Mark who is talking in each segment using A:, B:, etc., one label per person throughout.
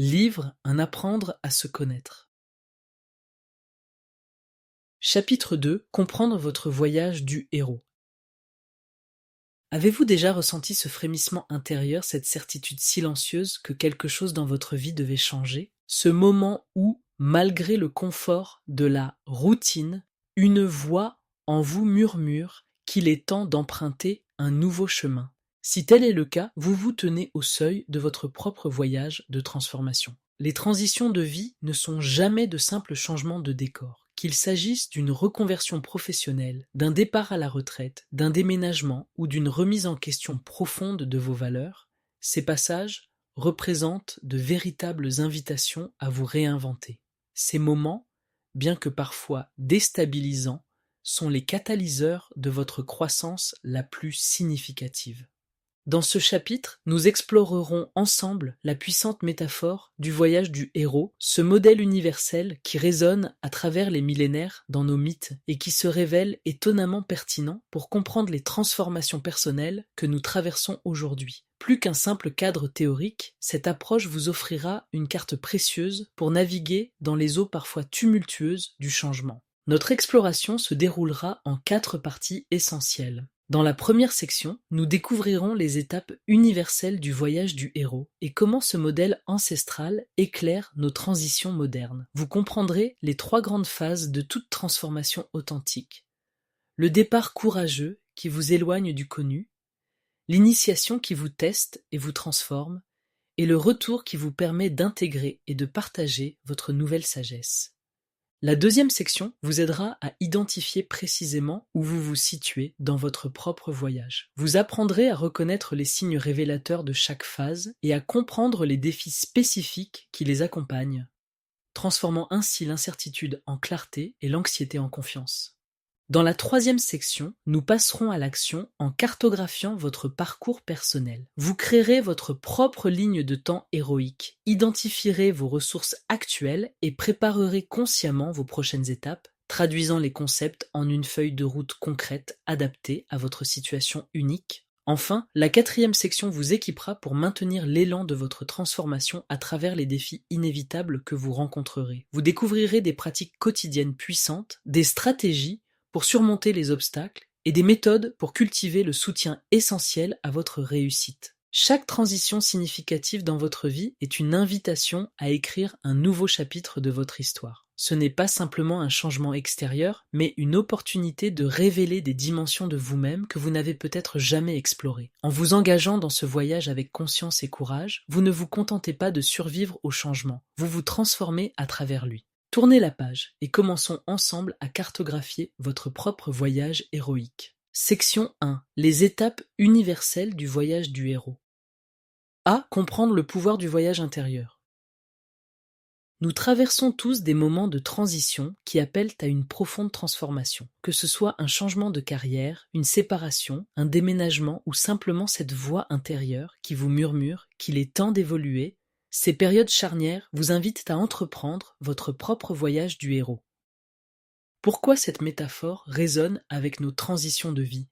A: Livre Un apprendre à se connaître. Chapitre 2. Comprendre votre voyage du héros. Avez-vous déjà ressenti ce frémissement intérieur, cette certitude silencieuse que quelque chose dans votre vie devait changer? Ce moment où, malgré le confort de la routine, une voix en vous murmure qu'il est temps d'emprunter un nouveau chemin. Si tel est le cas, vous vous tenez au seuil de votre propre voyage de transformation. Les transitions de vie ne sont jamais de simples changements de décor. Qu'il s'agisse d'une reconversion professionnelle, d'un départ à la retraite, d'un déménagement ou d'une remise en question profonde de vos valeurs, ces passages représentent de véritables invitations à vous réinventer. Ces moments, bien que parfois déstabilisants, sont les catalyseurs de votre croissance la plus significative. Dans ce chapitre, nous explorerons ensemble la puissante métaphore du voyage du héros, ce modèle universel qui résonne à travers les millénaires dans nos mythes et qui se révèle étonnamment pertinent pour comprendre les transformations personnelles que nous traversons aujourd'hui. Plus qu'un simple cadre théorique, cette approche vous offrira une carte précieuse pour naviguer dans les eaux parfois tumultueuses du changement. Notre exploration se déroulera en 4 parties essentielles. Dans la première section, nous découvrirons les étapes universelles du voyage du héros et comment ce modèle ancestral éclaire nos transitions modernes. Vous comprendrez les 3 grandes phases de toute transformation authentique. Le départ courageux qui vous éloigne du connu, l'initiation qui vous teste et vous transforme, et le retour qui vous permet d'intégrer et de partager votre nouvelle sagesse. La deuxième section vous aidera à identifier précisément où vous vous situez dans votre propre voyage. Vous apprendrez à reconnaître les signes révélateurs de chaque phase et à comprendre les défis spécifiques qui les accompagnent, transformant ainsi l'incertitude en clarté et l'anxiété en confiance. Dans la troisième section, nous passerons à l'action en cartographiant votre parcours personnel. Vous créerez votre propre ligne de temps héroïque, identifierez vos ressources actuelles et préparerez consciemment vos prochaines étapes, traduisant les concepts en une feuille de route concrète adaptée à votre situation unique. Enfin, la quatrième section vous équipera pour maintenir l'élan de votre transformation à travers les défis inévitables que vous rencontrerez. Vous découvrirez des pratiques quotidiennes puissantes, des stratégies pour surmonter les obstacles et des méthodes pour cultiver le soutien essentiel à votre réussite. Chaque transition significative dans votre vie est une invitation à écrire un nouveau chapitre de votre histoire. Ce n'est pas simplement un changement extérieur, mais une opportunité de révéler des dimensions de vous-même que vous n'avez peut-être jamais explorées. En vous engageant dans ce voyage avec conscience et courage, vous ne vous contentez pas de survivre au changement, vous vous transformez à travers lui. Tournez la page et commençons ensemble à cartographier votre propre voyage héroïque. Section 1. Les étapes universelles du voyage du héros. A. Comprendre le pouvoir du voyage intérieur. Nous traversons tous des moments de transition qui appellent à une profonde transformation. Que ce soit un changement de carrière, une séparation, un déménagement ou simplement cette voix intérieure qui vous murmure qu'il est temps d'évoluer, ces périodes charnières vous invitent à entreprendre votre propre voyage du héros. Pourquoi cette métaphore résonne avec nos transitions de vie?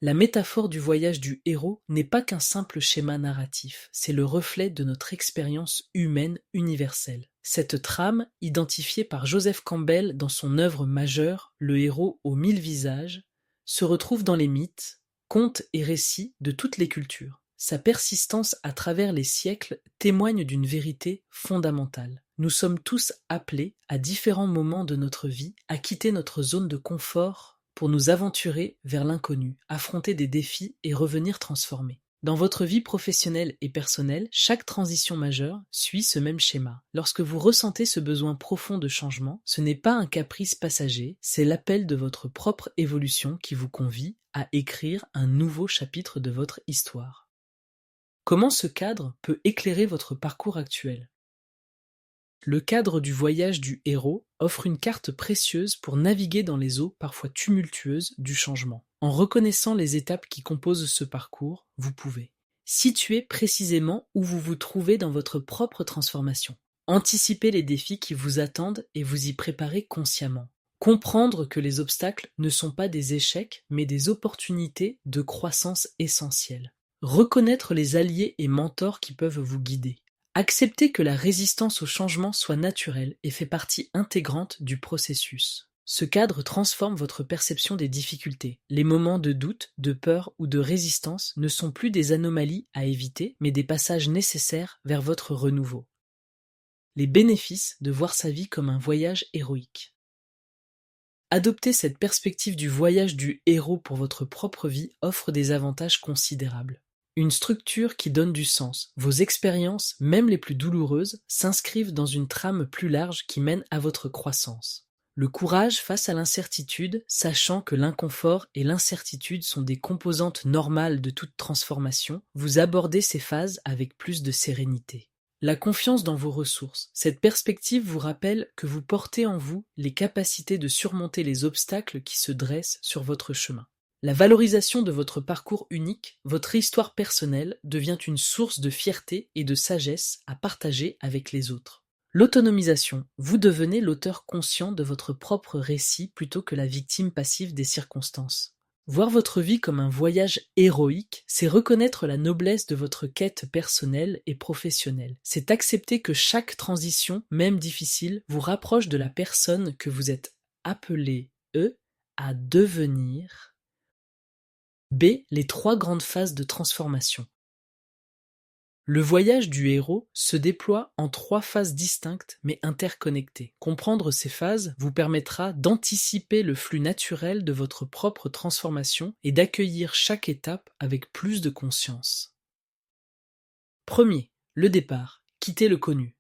A: La métaphore du voyage du héros n'est pas qu'un simple schéma narratif, c'est le reflet de notre expérience humaine universelle. Cette trame, identifiée par Joseph Campbell dans son œuvre majeure, Le héros aux 1000 visages, se retrouve dans les mythes, contes et récits de toutes les cultures. Sa persistance à travers les siècles témoigne d'une vérité fondamentale. Nous sommes tous appelés, à différents moments de notre vie, à quitter notre zone de confort pour nous aventurer vers l'inconnu, affronter des défis et revenir transformés. Dans votre vie professionnelle et personnelle, chaque transition majeure suit ce même schéma. Lorsque vous ressentez ce besoin profond de changement, ce n'est pas un caprice passager, c'est l'appel de votre propre évolution qui vous convie à écrire un nouveau chapitre de votre histoire. Comment ce cadre peut éclairer votre parcours actuel? Le cadre du voyage du héros offre une carte précieuse pour naviguer dans les eaux parfois tumultueuses du changement. En reconnaissant les étapes qui composent ce parcours, vous pouvez situer précisément où vous vous trouvez dans votre propre transformation, anticiper les défis qui vous attendent et vous y préparer consciemment, comprendre que les obstacles ne sont pas des échecs mais des opportunités de croissance essentielles. Reconnaître les alliés et mentors qui peuvent vous guider. Acceptez que la résistance au changement soit naturelle et fait partie intégrante du processus. Ce cadre transforme votre perception des difficultés. Les moments de doute, de peur ou de résistance ne sont plus des anomalies à éviter, mais des passages nécessaires vers votre renouveau. Les bénéfices de voir sa vie comme un voyage héroïque. Adopter cette perspective du voyage du héros pour votre propre vie offre des avantages considérables. Une structure qui donne du sens. Vos expériences, même les plus douloureuses, s'inscrivent dans une trame plus large qui mène à votre croissance. Le courage face à l'incertitude, sachant que l'inconfort et l'incertitude sont des composantes normales de toute transformation, vous abordez ces phases avec plus de sérénité. La confiance dans vos ressources. Cette perspective vous rappelle que vous portez en vous les capacités de surmonter les obstacles qui se dressent sur votre chemin. La valorisation de votre parcours unique, votre histoire personnelle, devient une source de fierté et de sagesse à partager avec les autres. L'autonomisation. Vous devenez l'auteur conscient de votre propre récit plutôt que la victime passive des circonstances. Voir votre vie comme un voyage héroïque, c'est reconnaître la noblesse de votre quête personnelle et professionnelle. C'est accepter que chaque transition, même difficile, vous rapproche de la personne que vous êtes appelé, à devenir. B. Les 3 grandes phases de transformation. Le voyage du héros se déploie en 3 phases distinctes mais interconnectées. Comprendre ces phases vous permettra d'anticiper le flux naturel de votre propre transformation et d'accueillir chaque étape avec plus de conscience. Premier, le départ, quitter le connu.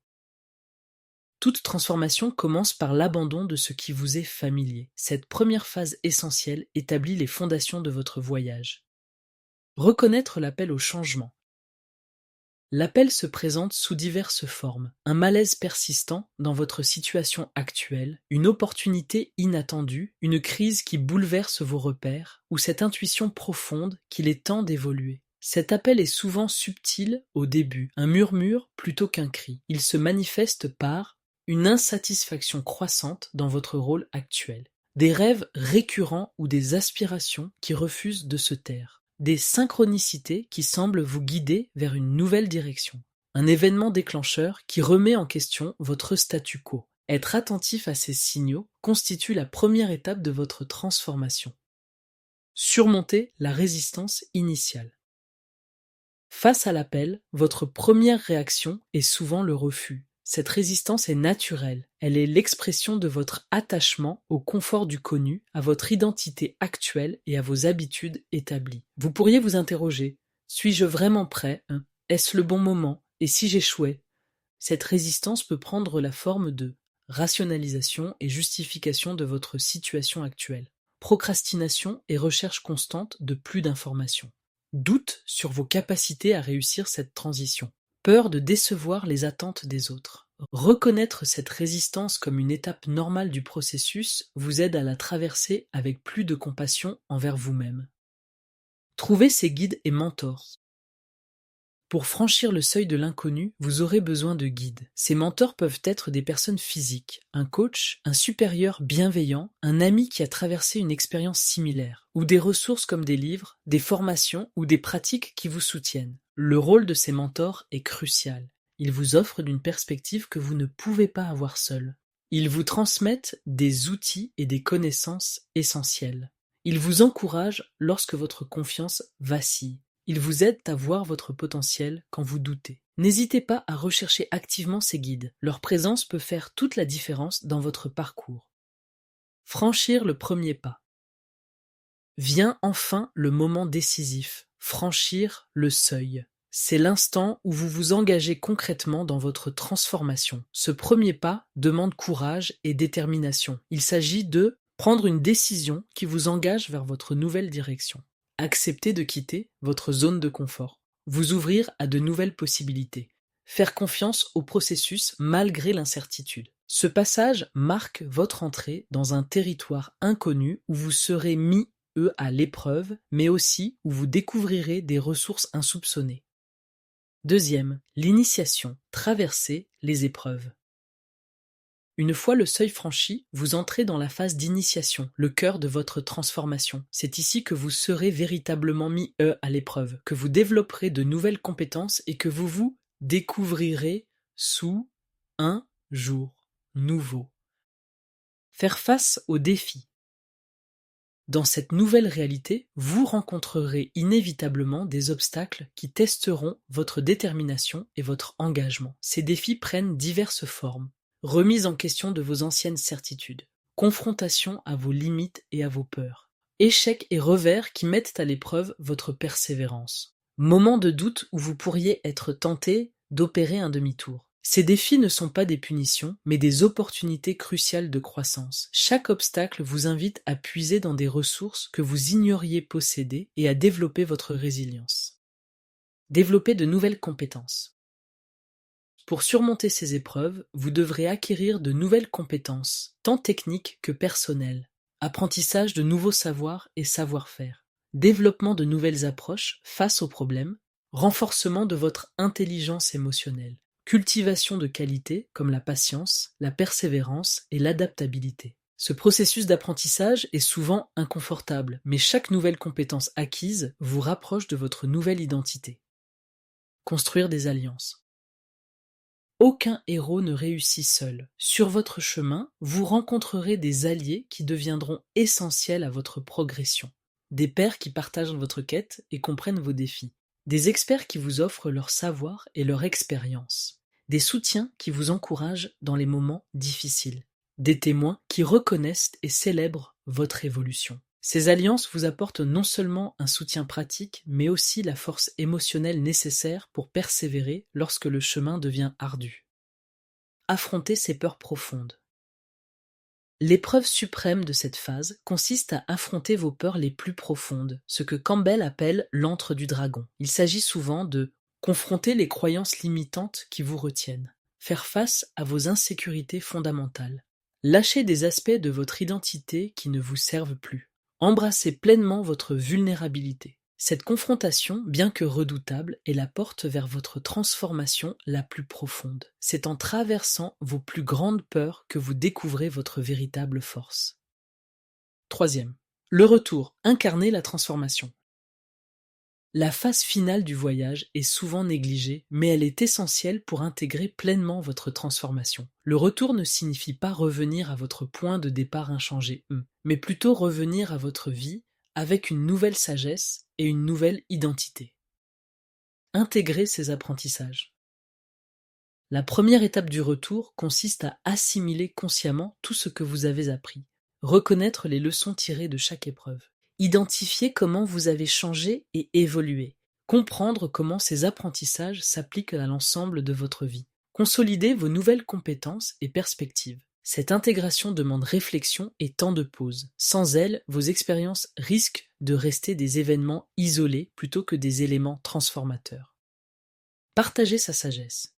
A: Toute transformation commence par l'abandon de ce qui vous est familier. Cette première phase essentielle établit les fondations de votre voyage. Reconnaître l'appel au changement. L'appel se présente sous diverses formes. Un malaise persistant dans votre situation actuelle, une opportunité inattendue, une crise qui bouleverse vos repères, ou cette intuition profonde qu'il est temps d'évoluer. Cet appel est souvent subtil au début, un murmure plutôt qu'un cri. Il se manifeste par une insatisfaction croissante dans votre rôle actuel, des rêves récurrents ou des aspirations qui refusent de se taire, des synchronicités qui semblent vous guider vers une nouvelle direction, un événement déclencheur qui remet en question votre statu quo. Être attentif à ces signaux constitue la première étape de votre transformation. Surmonter la résistance initiale. Face à l'appel, votre première réaction est souvent le refus. Cette résistance est naturelle, elle est l'expression de votre attachement au confort du connu, à votre identité actuelle et à vos habitudes établies. Vous pourriez vous interroger, suis-je vraiment prêt ? Est-ce le bon moment ? Et si j'échouais ? Cette résistance peut prendre la forme de rationalisation et justification de votre situation actuelle, procrastination et recherche constante de plus d'informations, doute sur vos capacités à réussir cette transition, peur de décevoir les attentes des autres. Reconnaître cette résistance comme une étape normale du processus vous aide à la traverser avec plus de compassion envers vous-même. Trouvez ces guides et mentors. Pour franchir le seuil de l'inconnu, vous aurez besoin de guides. Ces mentors peuvent être des personnes physiques, un coach, un supérieur bienveillant, un ami qui a traversé une expérience similaire, ou des ressources comme des livres, des formations ou des pratiques qui vous soutiennent. Le rôle de ces mentors est crucial. Ils vous offrent une perspective que vous ne pouvez pas avoir seul. Ils vous transmettent des outils et des connaissances essentielles. Ils vous encouragent lorsque votre confiance vacille. Ils vous aident à voir votre potentiel quand vous doutez. N'hésitez pas à rechercher activement ces guides. Leur présence peut faire toute la différence dans votre parcours. Franchir le premier pas. Vient enfin le moment décisif, franchir le seuil. C'est l'instant où vous vous engagez concrètement dans votre transformation. Ce premier pas demande courage et détermination. Il s'agit de prendre une décision qui vous engage vers votre nouvelle direction. Accepter de quitter votre zone de confort. Vous ouvrir à de nouvelles possibilités. Faire confiance au processus malgré l'incertitude. Ce passage marque votre entrée dans un territoire inconnu où vous serez mis à l'épreuve, mais aussi où vous découvrirez des ressources insoupçonnées. Deuxième, l'initiation, traverser les épreuves. Une fois le seuil franchi, vous entrez dans la phase d'initiation, le cœur de votre transformation. C'est ici que vous serez véritablement mis à l'épreuve, que vous développerez de nouvelles compétences et que vous vous découvrirez sous un jour nouveau. Faire face aux défis. Dans cette nouvelle réalité, vous rencontrerez inévitablement des obstacles qui testeront votre détermination et votre engagement. Ces défis prennent diverses formes. Remise en question de vos anciennes certitudes, confrontation à vos limites et à vos peurs, échecs et revers qui mettent à l'épreuve votre persévérance, moments de doute où vous pourriez être tenté d'opérer un demi-tour. Ces défis ne sont pas des punitions, mais des opportunités cruciales de croissance. Chaque obstacle vous invite à puiser dans des ressources que vous ignoriez posséder et à développer votre résilience. Développer de nouvelles compétences. Pour surmonter ces épreuves, vous devrez acquérir de nouvelles compétences, tant techniques que personnelles. Apprentissage de nouveaux savoirs et savoir-faire. Développement de nouvelles approches face aux problèmes. Renforcement de votre intelligence émotionnelle. Cultivation de qualités comme la patience, la persévérance et l'adaptabilité. Ce processus d'apprentissage est souvent inconfortable, mais chaque nouvelle compétence acquise vous rapproche de votre nouvelle identité. Construire des alliances. Aucun héros ne réussit seul. Sur votre chemin, vous rencontrerez des alliés qui deviendront essentiels à votre progression. Des pairs qui partagent votre quête et comprennent vos défis. Des experts qui vous offrent leur savoir et leur expérience. Des soutiens qui vous encouragent dans les moments difficiles. Des témoins qui reconnaissent et célèbrent votre évolution. Ces alliances vous apportent non seulement un soutien pratique, mais aussi la force émotionnelle nécessaire pour persévérer lorsque le chemin devient ardu. Affronter ses peurs profondes. L'épreuve suprême de cette phase consiste à affronter vos peurs les plus profondes, ce que Campbell appelle l'antre du dragon. Il s'agit souvent de confronter les croyances limitantes qui vous retiennent, faire face à vos insécurités fondamentales, lâcher des aspects de votre identité qui ne vous servent plus, embrasser pleinement votre vulnérabilité. Cette confrontation, bien que redoutable, est la porte vers votre transformation la plus profonde. C'est en traversant vos plus grandes peurs que vous découvrez votre véritable force. Troisième, le retour, incarner la transformation. La phase finale du voyage est souvent négligée, mais elle est essentielle pour intégrer pleinement votre transformation. Le retour ne signifie pas revenir à votre point de départ inchangé, mais plutôt revenir à votre vie avec une nouvelle sagesse et une nouvelle identité. Intégrer ces apprentissages. La première étape du retour consiste à assimiler consciemment tout ce que vous avez appris, reconnaître les leçons tirées de chaque épreuve, identifier comment vous avez changé et évolué, comprendre comment ces apprentissages s'appliquent à l'ensemble de votre vie, consolider vos nouvelles compétences et perspectives. Cette intégration demande réflexion et temps de pause. Sans elle, vos expériences risquent de rester des événements isolés plutôt que des éléments transformateurs. Partagez sa sagesse.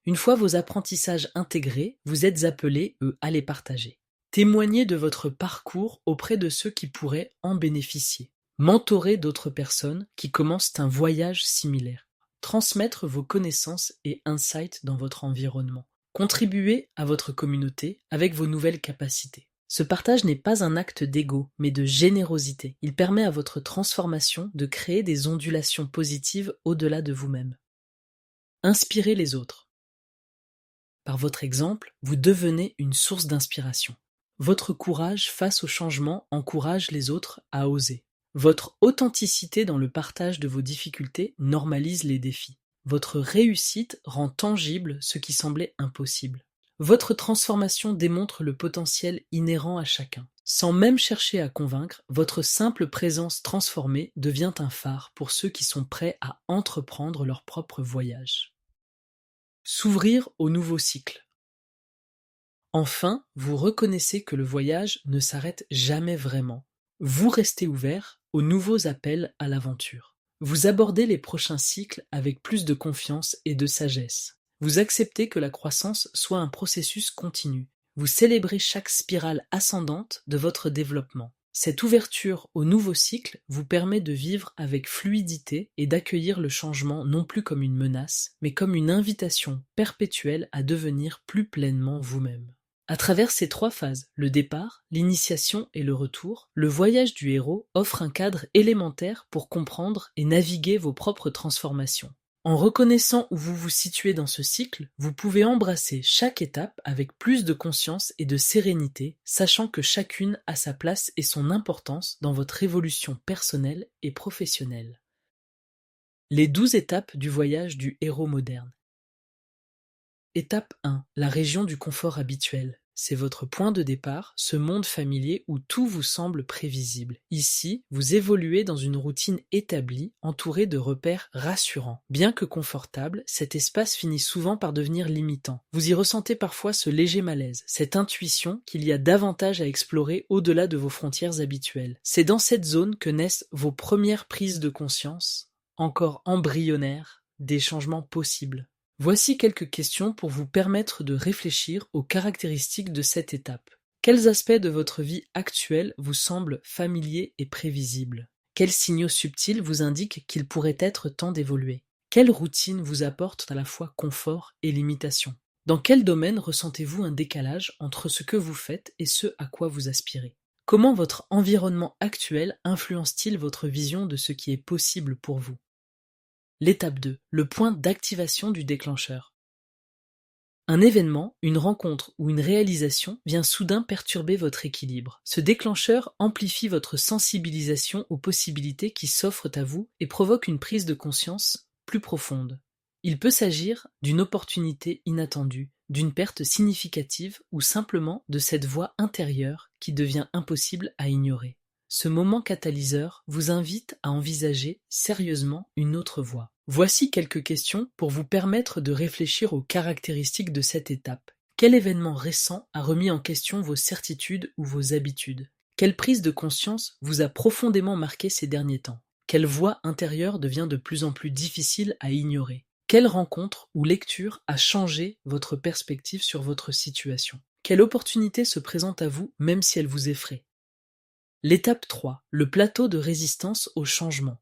A: Une fois vos apprentissages intégrés, vous êtes appelés, à les partager. Témoignez de votre parcours auprès de ceux qui pourraient en bénéficier. Mentorez d'autres personnes qui commencent un voyage similaire. Transmettre vos connaissances et insights dans votre environnement. Contribuez à votre communauté avec vos nouvelles capacités. Ce partage n'est pas un acte d'ego, mais de générosité. Il permet à votre transformation de créer des ondulations positives au-delà de vous-même. Inspirez les autres. Par votre exemple, vous devenez une source d'inspiration. Votre courage face au changement encourage les autres à oser. Votre authenticité dans le partage de vos difficultés normalise les défis. Votre réussite rend tangible ce qui semblait impossible. Votre transformation démontre le potentiel inhérent à chacun. Sans même chercher à convaincre, votre simple présence transformée devient un phare pour ceux qui sont prêts à entreprendre leur propre voyage. S'ouvrir au nouveau cycle. Enfin, vous reconnaissez que le voyage ne s'arrête jamais vraiment. Vous restez ouvert aux nouveaux appels à l'aventure. Vous abordez les prochains cycles avec plus de confiance et de sagesse. Vous acceptez que la croissance soit un processus continu. Vous célébrez chaque spirale ascendante de votre développement. Cette ouverture au nouveau cycle vous permet de vivre avec fluidité et d'accueillir le changement non plus comme une menace, mais comme une invitation perpétuelle à devenir plus pleinement vous-même. À travers ces trois phases, le départ, l'initiation et le retour, le voyage du héros offre un cadre élémentaire pour comprendre et naviguer vos propres transformations. En reconnaissant où vous vous situez dans ce cycle, vous pouvez embrasser chaque étape avec plus de conscience et de sérénité, sachant que chacune a sa place et son importance dans votre évolution personnelle et professionnelle. Les 12 étapes du voyage du héros moderne. Étape 1. La région du confort habituel. C'est votre point de départ, ce monde familier où tout vous semble prévisible. Ici, vous évoluez dans une routine établie, entourée de repères rassurants. Bien que confortable, cet espace finit souvent par devenir limitant. Vous y ressentez parfois ce léger malaise, cette intuition qu'il y a davantage à explorer au-delà de vos frontières habituelles. C'est dans cette zone que naissent vos premières prises de conscience, encore embryonnaires, des changements possibles. Voici quelques questions pour vous permettre de réfléchir aux caractéristiques de cette étape. Quels aspects de votre vie actuelle vous semblent familiers et prévisibles? Quels signaux subtils vous indiquent qu'il pourrait être temps d'évoluer? Quelle routine vous apporte à la fois confort et limitation? Dans quel domaine ressentez-vous un décalage entre ce que vous faites et ce à quoi vous aspirez? Comment votre environnement actuel influence-t-il votre vision de ce qui est possible pour vous? L'étape 2, le point d'activation du déclencheur. Un événement, une rencontre ou une réalisation vient soudain perturber votre équilibre. Ce déclencheur amplifie votre sensibilisation aux possibilités qui s'offrent à vous et provoque une prise de conscience plus profonde. Il peut s'agir d'une opportunité inattendue, d'une perte significative ou simplement de cette voix intérieure qui devient impossible à ignorer. Ce moment catalyseur vous invite à envisager sérieusement une autre voie. Voici quelques questions pour vous permettre de réfléchir aux caractéristiques de cette étape. Quel événement récent a remis en question vos certitudes ou vos habitudes? Quelle prise de conscience vous a profondément marqué ces derniers temps? Quelle voix intérieure devient de plus en plus difficile à ignorer? Quelle rencontre ou lecture a changé votre perspective sur votre situation? Quelle opportunité se présente à vous même si elle vous effraie? L'étape 3, le plateau de résistance au changement.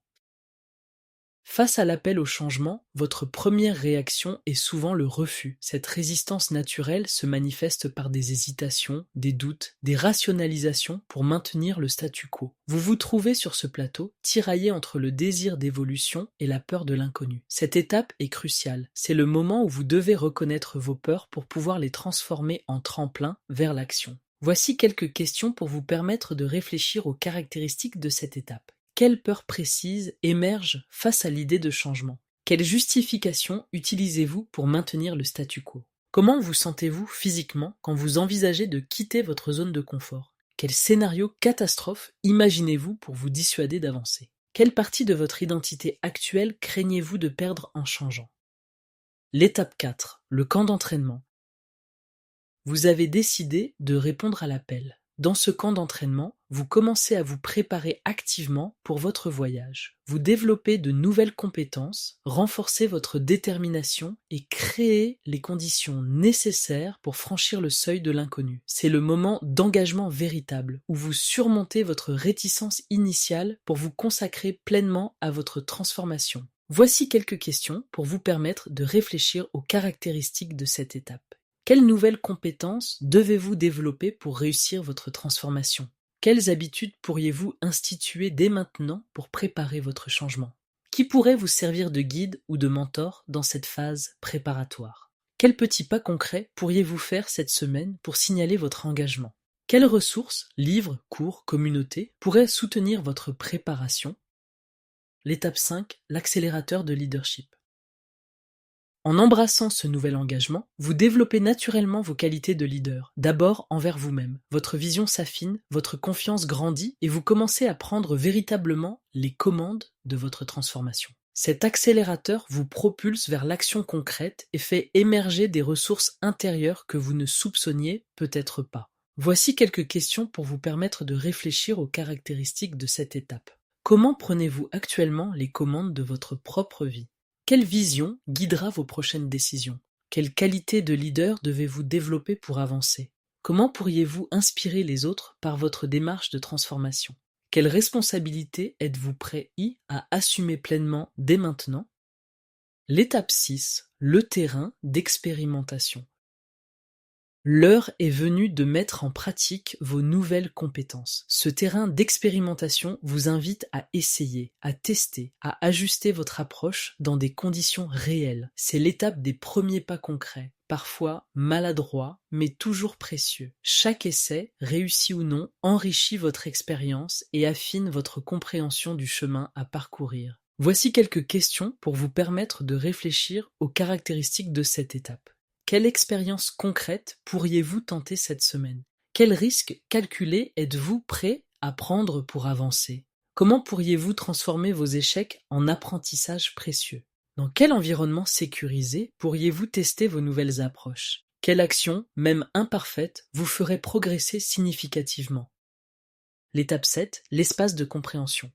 A: Face à l'appel au changement, votre première réaction est souvent le refus. Cette résistance naturelle se manifeste par des hésitations, des doutes, des rationalisations pour maintenir le statu quo. Vous vous trouvez sur ce plateau, tiraillé entre le désir d'évolution et la peur de l'inconnu. Cette étape est cruciale. C'est le moment où vous devez reconnaître vos peurs pour pouvoir les transformer en tremplin vers l'action. Voici quelques questions pour vous permettre de réfléchir aux caractéristiques de cette étape. Quelle peur précise émerge face à l'idée de changement? Quelle justification utilisez-vous pour maintenir le statu quo? Comment vous sentez-vous physiquement quand vous envisagez de quitter votre zone de confort? Quel scénario catastrophe imaginez-vous pour vous dissuader d'avancer? Quelle partie de votre identité actuelle craignez-vous de perdre en changeant? L'étape 4, le camp d'entraînement. Vous avez décidé de répondre à l'appel. Dans ce camp d'entraînement, vous commencez à vous préparer activement pour votre voyage. Vous développez de nouvelles compétences, renforcez votre détermination et créez les conditions nécessaires pour franchir le seuil de l'inconnu. C'est le moment d'engagement véritable, où vous surmontez votre réticence initiale pour vous consacrer pleinement à votre transformation. Voici quelques questions pour vous permettre de réfléchir aux caractéristiques de cette étape. Quelles nouvelles compétences devez-vous développer pour réussir votre transformation? Quelles habitudes pourriez-vous instituer dès maintenant pour préparer votre changement? Qui pourrait vous servir de guide ou de mentor dans cette phase préparatoire? Quels petits pas concrets pourriez-vous faire cette semaine pour signaler votre engagement? Quelles ressources, livres, cours, communautés pourraient soutenir votre préparation? L'étape 5, l'accélérateur de leadership. En embrassant ce nouvel engagement, vous développez naturellement vos qualités de leader, d'abord envers vous-même. Votre vision s'affine, votre confiance grandit et vous commencez à prendre véritablement les commandes de votre transformation. Cet accélérateur vous propulse vers l'action concrète et fait émerger des ressources intérieures que vous ne soupçonniez peut-être pas. Voici quelques questions pour vous permettre de réfléchir aux caractéristiques de cette étape. Comment prenez-vous actuellement les commandes de votre propre vie? Quelle vision guidera vos prochaines décisions? Quelle qualité de leader devez-vous développer pour avancer? Comment pourriez-vous inspirer les autres par votre démarche de transformation? Quelle responsabilité êtes-vous prêt à assumer pleinement dès maintenant? L'étape 6, le terrain d'expérimentation. L'heure est venue de mettre en pratique vos nouvelles compétences. Ce terrain d'expérimentation vous invite à essayer, à tester, à ajuster votre approche dans des conditions réelles. C'est l'étape des premiers pas concrets, parfois maladroits, mais toujours précieux. Chaque essai, réussi ou non, enrichit votre expérience et affine votre compréhension du chemin à parcourir. Voici quelques questions pour vous permettre de réfléchir aux caractéristiques de cette étape. Quelle expérience concrète pourriez-vous tenter cette semaine? Quels risques calculés êtes-vous prêt à prendre pour avancer? Comment pourriez-vous transformer vos échecs en apprentissage précieux? Dans quel environnement sécurisé pourriez-vous tester vos nouvelles approches? Quelle action, même imparfaite, vous ferait progresser significativement? L'étape 7, l'espace de compréhension.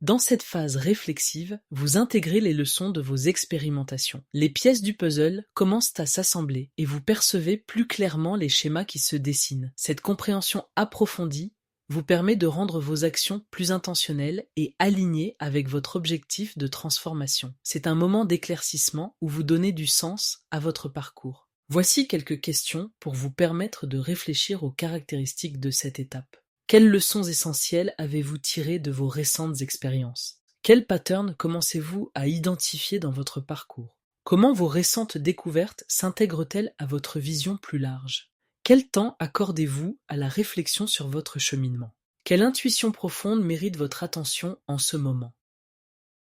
A: Dans cette phase réflexive, vous intégrez les leçons de vos expérimentations. Les pièces du puzzle commencent à s'assembler et vous percevez plus clairement les schémas qui se dessinent. Cette compréhension approfondie vous permet de rendre vos actions plus intentionnelles et alignées avec votre objectif de transformation. C'est un moment d'éclaircissement où vous donnez du sens à votre parcours. Voici quelques questions pour vous permettre de réfléchir aux caractéristiques de cette étape. Quelles leçons essentielles avez-vous tirées de vos récentes expériences? Quels patterns commencez-vous à identifier dans votre parcours? Comment vos récentes découvertes s'intègrent-elles à votre vision plus large? Quel temps accordez-vous à la réflexion sur votre cheminement? Quelle intuition profonde mérite votre attention en ce moment?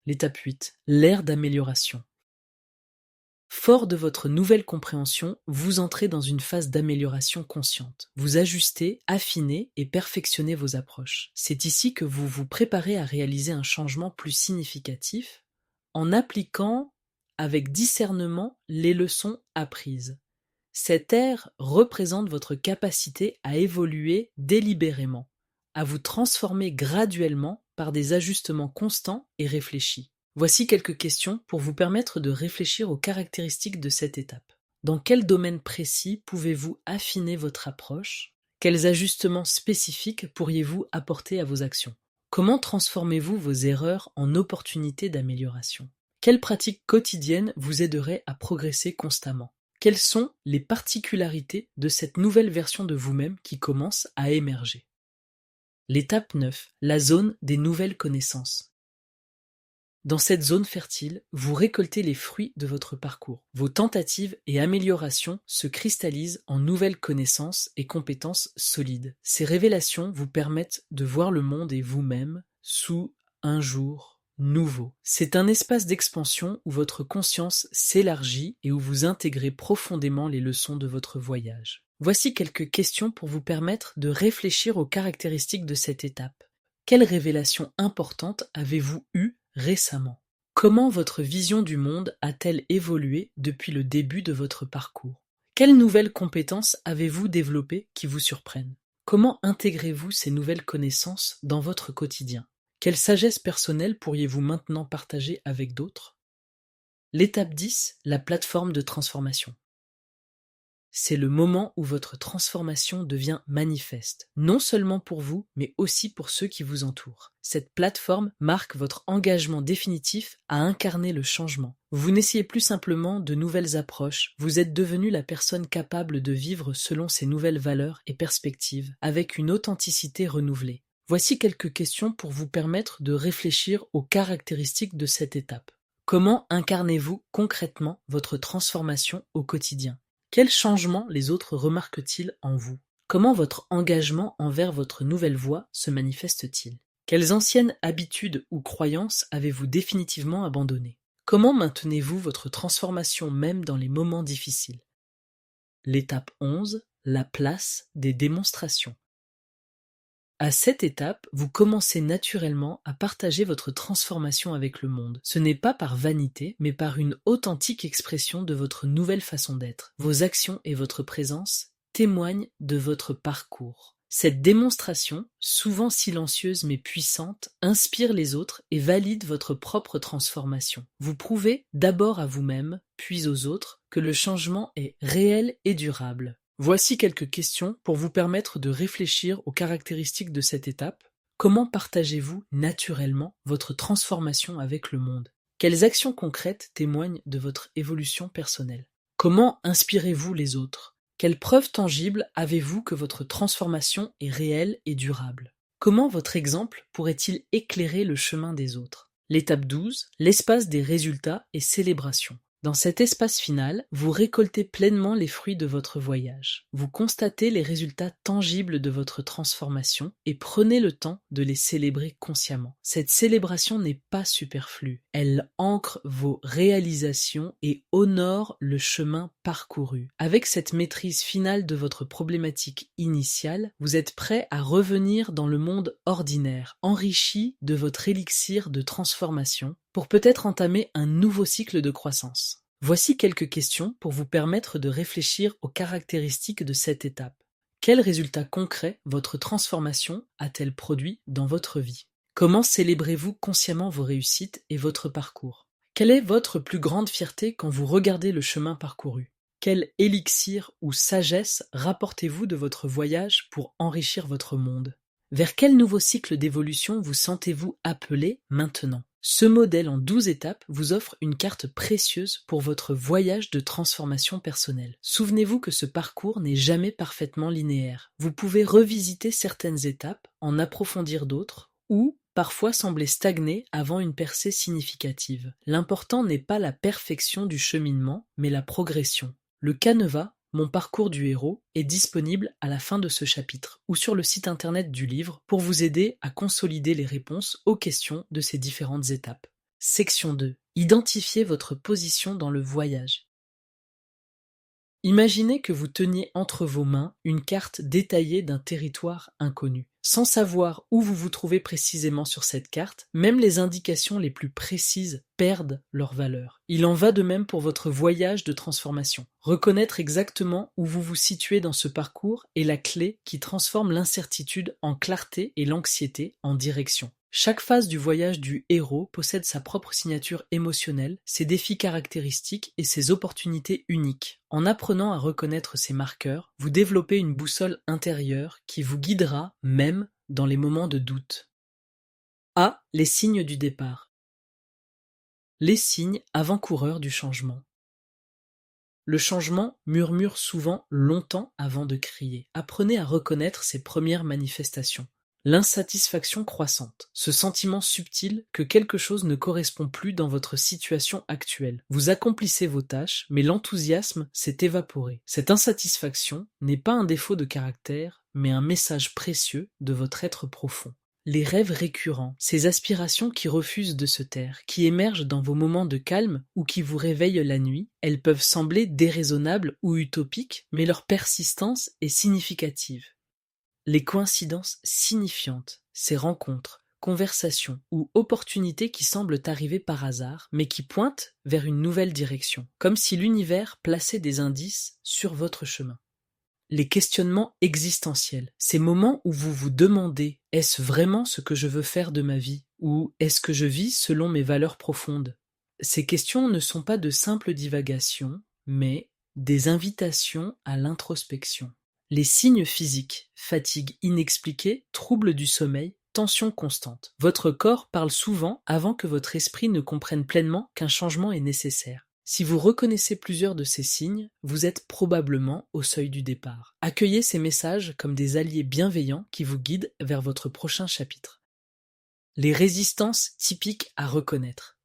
A: L'étape 8. L'ère d'amélioration. Fort de votre nouvelle compréhension, vous entrez dans une phase d'amélioration consciente. Vous ajustez, affinez et perfectionnez vos approches. C'est ici que vous vous préparez à réaliser un changement plus significatif en appliquant avec discernement les leçons apprises. Cette ère représente votre capacité à évoluer délibérément, à vous transformer graduellement par des ajustements constants et réfléchis. Voici quelques questions pour vous permettre de réfléchir aux caractéristiques de cette étape. Dans quel domaine précis pouvez-vous affiner votre approche? Quels ajustements spécifiques pourriez-vous apporter à vos actions? Comment transformez-vous vos erreurs en opportunités d'amélioration? Quelles pratiques quotidiennes vous aideraient à progresser constamment? Quelles sont les particularités de cette nouvelle version de vous-même qui commence à émerger? L'étape 9, la zone des nouvelles connaissances. Dans cette zone fertile, vous récoltez les fruits de votre parcours. Vos tentatives et améliorations se cristallisent en nouvelles connaissances et compétences solides. Ces révélations vous permettent de voir le monde et vous-même sous un jour nouveau. C'est un espace d'expansion où votre conscience s'élargit et où vous intégrez profondément les leçons de votre voyage. Voici quelques questions pour vous permettre de réfléchir aux caractéristiques de cette étape. Quelle révélation importante avez-vous eue récemment? Comment votre vision du monde a-t-elle évolué depuis le début de votre parcours? Quelles nouvelles compétences avez-vous développées qui vous surprennent? Comment intégrez-vous ces nouvelles connaissances dans votre quotidien? Quelle sagesse personnelle pourriez-vous maintenant partager avec d'autres? L'étape 10, la plateforme de transformation. C'est le moment où votre transformation devient manifeste, non seulement pour vous, mais aussi pour ceux qui vous entourent. Cette plateforme marque votre engagement définitif à incarner le changement. Vous n'essayez plus simplement de nouvelles approches, vous êtes devenu la personne capable de vivre selon ces nouvelles valeurs et perspectives, avec une authenticité renouvelée. Voici quelques questions pour vous permettre de réfléchir aux caractéristiques de cette étape. Comment incarnez-vous concrètement votre transformation au quotidien? Quels changements les autres remarquent-ils en vous? Comment votre engagement envers votre nouvelle voie se manifeste-t-il? Quelles anciennes habitudes ou croyances avez-vous définitivement abandonnées? Comment maintenez-vous votre transformation même dans les moments difficiles? L'étape 11, la place des démonstrations. À cette étape, vous commencez naturellement à partager votre transformation avec le monde. Ce n'est pas par vanité, mais par une authentique expression de votre nouvelle façon d'être. Vos actions et votre présence témoignent de votre parcours. Cette démonstration, souvent silencieuse mais puissante, inspire les autres et valide votre propre transformation. Vous prouvez d'abord à vous-même, puis aux autres, que le changement est réel et durable. Voici quelques questions pour vous permettre de réfléchir aux caractéristiques de cette étape. Comment partagez-vous naturellement votre transformation avec le monde? Quelles actions concrètes témoignent de votre évolution personnelle? Comment inspirez-vous les autres? Quelle preuve tangible avez-vous que votre transformation est réelle et durable? Comment votre exemple pourrait-il éclairer le chemin des autres? L'étape 12, l'espace des résultats et célébration. Dans cet espace final, vous récoltez pleinement les fruits de votre voyage. Vous constatez les résultats tangibles de votre transformation et prenez le temps de les célébrer consciemment. Cette célébration n'est pas superflue. Elle ancre vos réalisations et honore le chemin parcouru. Avec cette maîtrise finale de votre problématique initiale, vous êtes prêt à revenir dans le monde ordinaire, enrichi de votre élixir de transformation, pour peut-être entamer un nouveau cycle de croissance. Voici quelques questions pour vous permettre de réfléchir aux caractéristiques de cette étape. Quels résultats concrets votre transformation a-t-elle produit dans votre vie? Comment célébrez-vous consciemment vos réussites et votre parcours? Quelle est votre plus grande fierté quand vous regardez le chemin parcouru? Quel élixir ou sagesse rapportez-vous de votre voyage pour enrichir votre monde? Vers quel nouveau cycle d'évolution vous sentez-vous appelé maintenant? Ce modèle en 12 étapes vous offre une carte précieuse pour votre voyage de transformation personnelle. Souvenez-vous que ce parcours n'est jamais parfaitement linéaire. Vous pouvez revisiter certaines étapes, en approfondir d'autres, ou parfois sembler stagner avant une percée significative. L'important n'est pas la perfection du cheminement, mais la progression. Le canevas, mon parcours du héros, est disponible à la fin de ce chapitre ou sur le site internet du livre pour vous aider à consolider les réponses aux questions de ces différentes étapes. Section 2. Identifiez votre position dans le voyage. Imaginez que vous teniez entre vos mains une carte détaillée d'un territoire inconnu. Sans savoir où vous vous trouvez précisément sur cette carte, même les indications les plus précises perdent leur valeur. Il en va de même pour votre voyage de transformation. Reconnaître exactement où vous vous situez dans ce parcours est la clé qui transforme l'incertitude en clarté et l'anxiété en direction. Chaque phase du voyage du héros possède sa propre signature émotionnelle, ses défis caractéristiques et ses opportunités uniques. En apprenant à reconnaître ces marqueurs, vous développez une boussole intérieure qui vous guidera même dans les moments de doute. A. Les signes du départ. Les signes avant-coureurs du changement. Le changement murmure souvent longtemps avant de crier. Apprenez à reconnaître ses premières manifestations. L'insatisfaction croissante, ce sentiment subtil que quelque chose ne correspond plus dans votre situation actuelle. Vous accomplissez vos tâches, mais l'enthousiasme s'est évaporé. Cette insatisfaction n'est pas un défaut de caractère, mais un message précieux de votre être profond. Les rêves récurrents, ces aspirations qui refusent de se taire, qui émergent dans vos moments de calme ou qui vous réveillent la nuit, elles peuvent sembler déraisonnables ou utopiques, mais leur persistance est significative. Les coïncidences signifiantes, ces rencontres, conversations ou opportunités qui semblent arriver par hasard, mais qui pointent vers une nouvelle direction, comme si l'univers plaçait des indices sur votre chemin. Les questionnements existentiels, ces moments où vous vous demandez « Est-ce vraiment ce que je veux faire de ma vie ?» ou « Est-ce que je vis selon mes valeurs profondes ?» Ces questions ne sont pas de simples divagations, mais des invitations à l'introspection. Les signes physiques, fatigue inexpliquée, troubles du sommeil, tension constante. Votre corps parle souvent avant que votre esprit ne comprenne pleinement qu'un changement est nécessaire. Si vous reconnaissez plusieurs de ces signes, vous êtes probablement au seuil du départ. Accueillez ces messages comme des alliés bienveillants qui vous guident vers votre prochain chapitre. Les résistances typiques à reconnaître.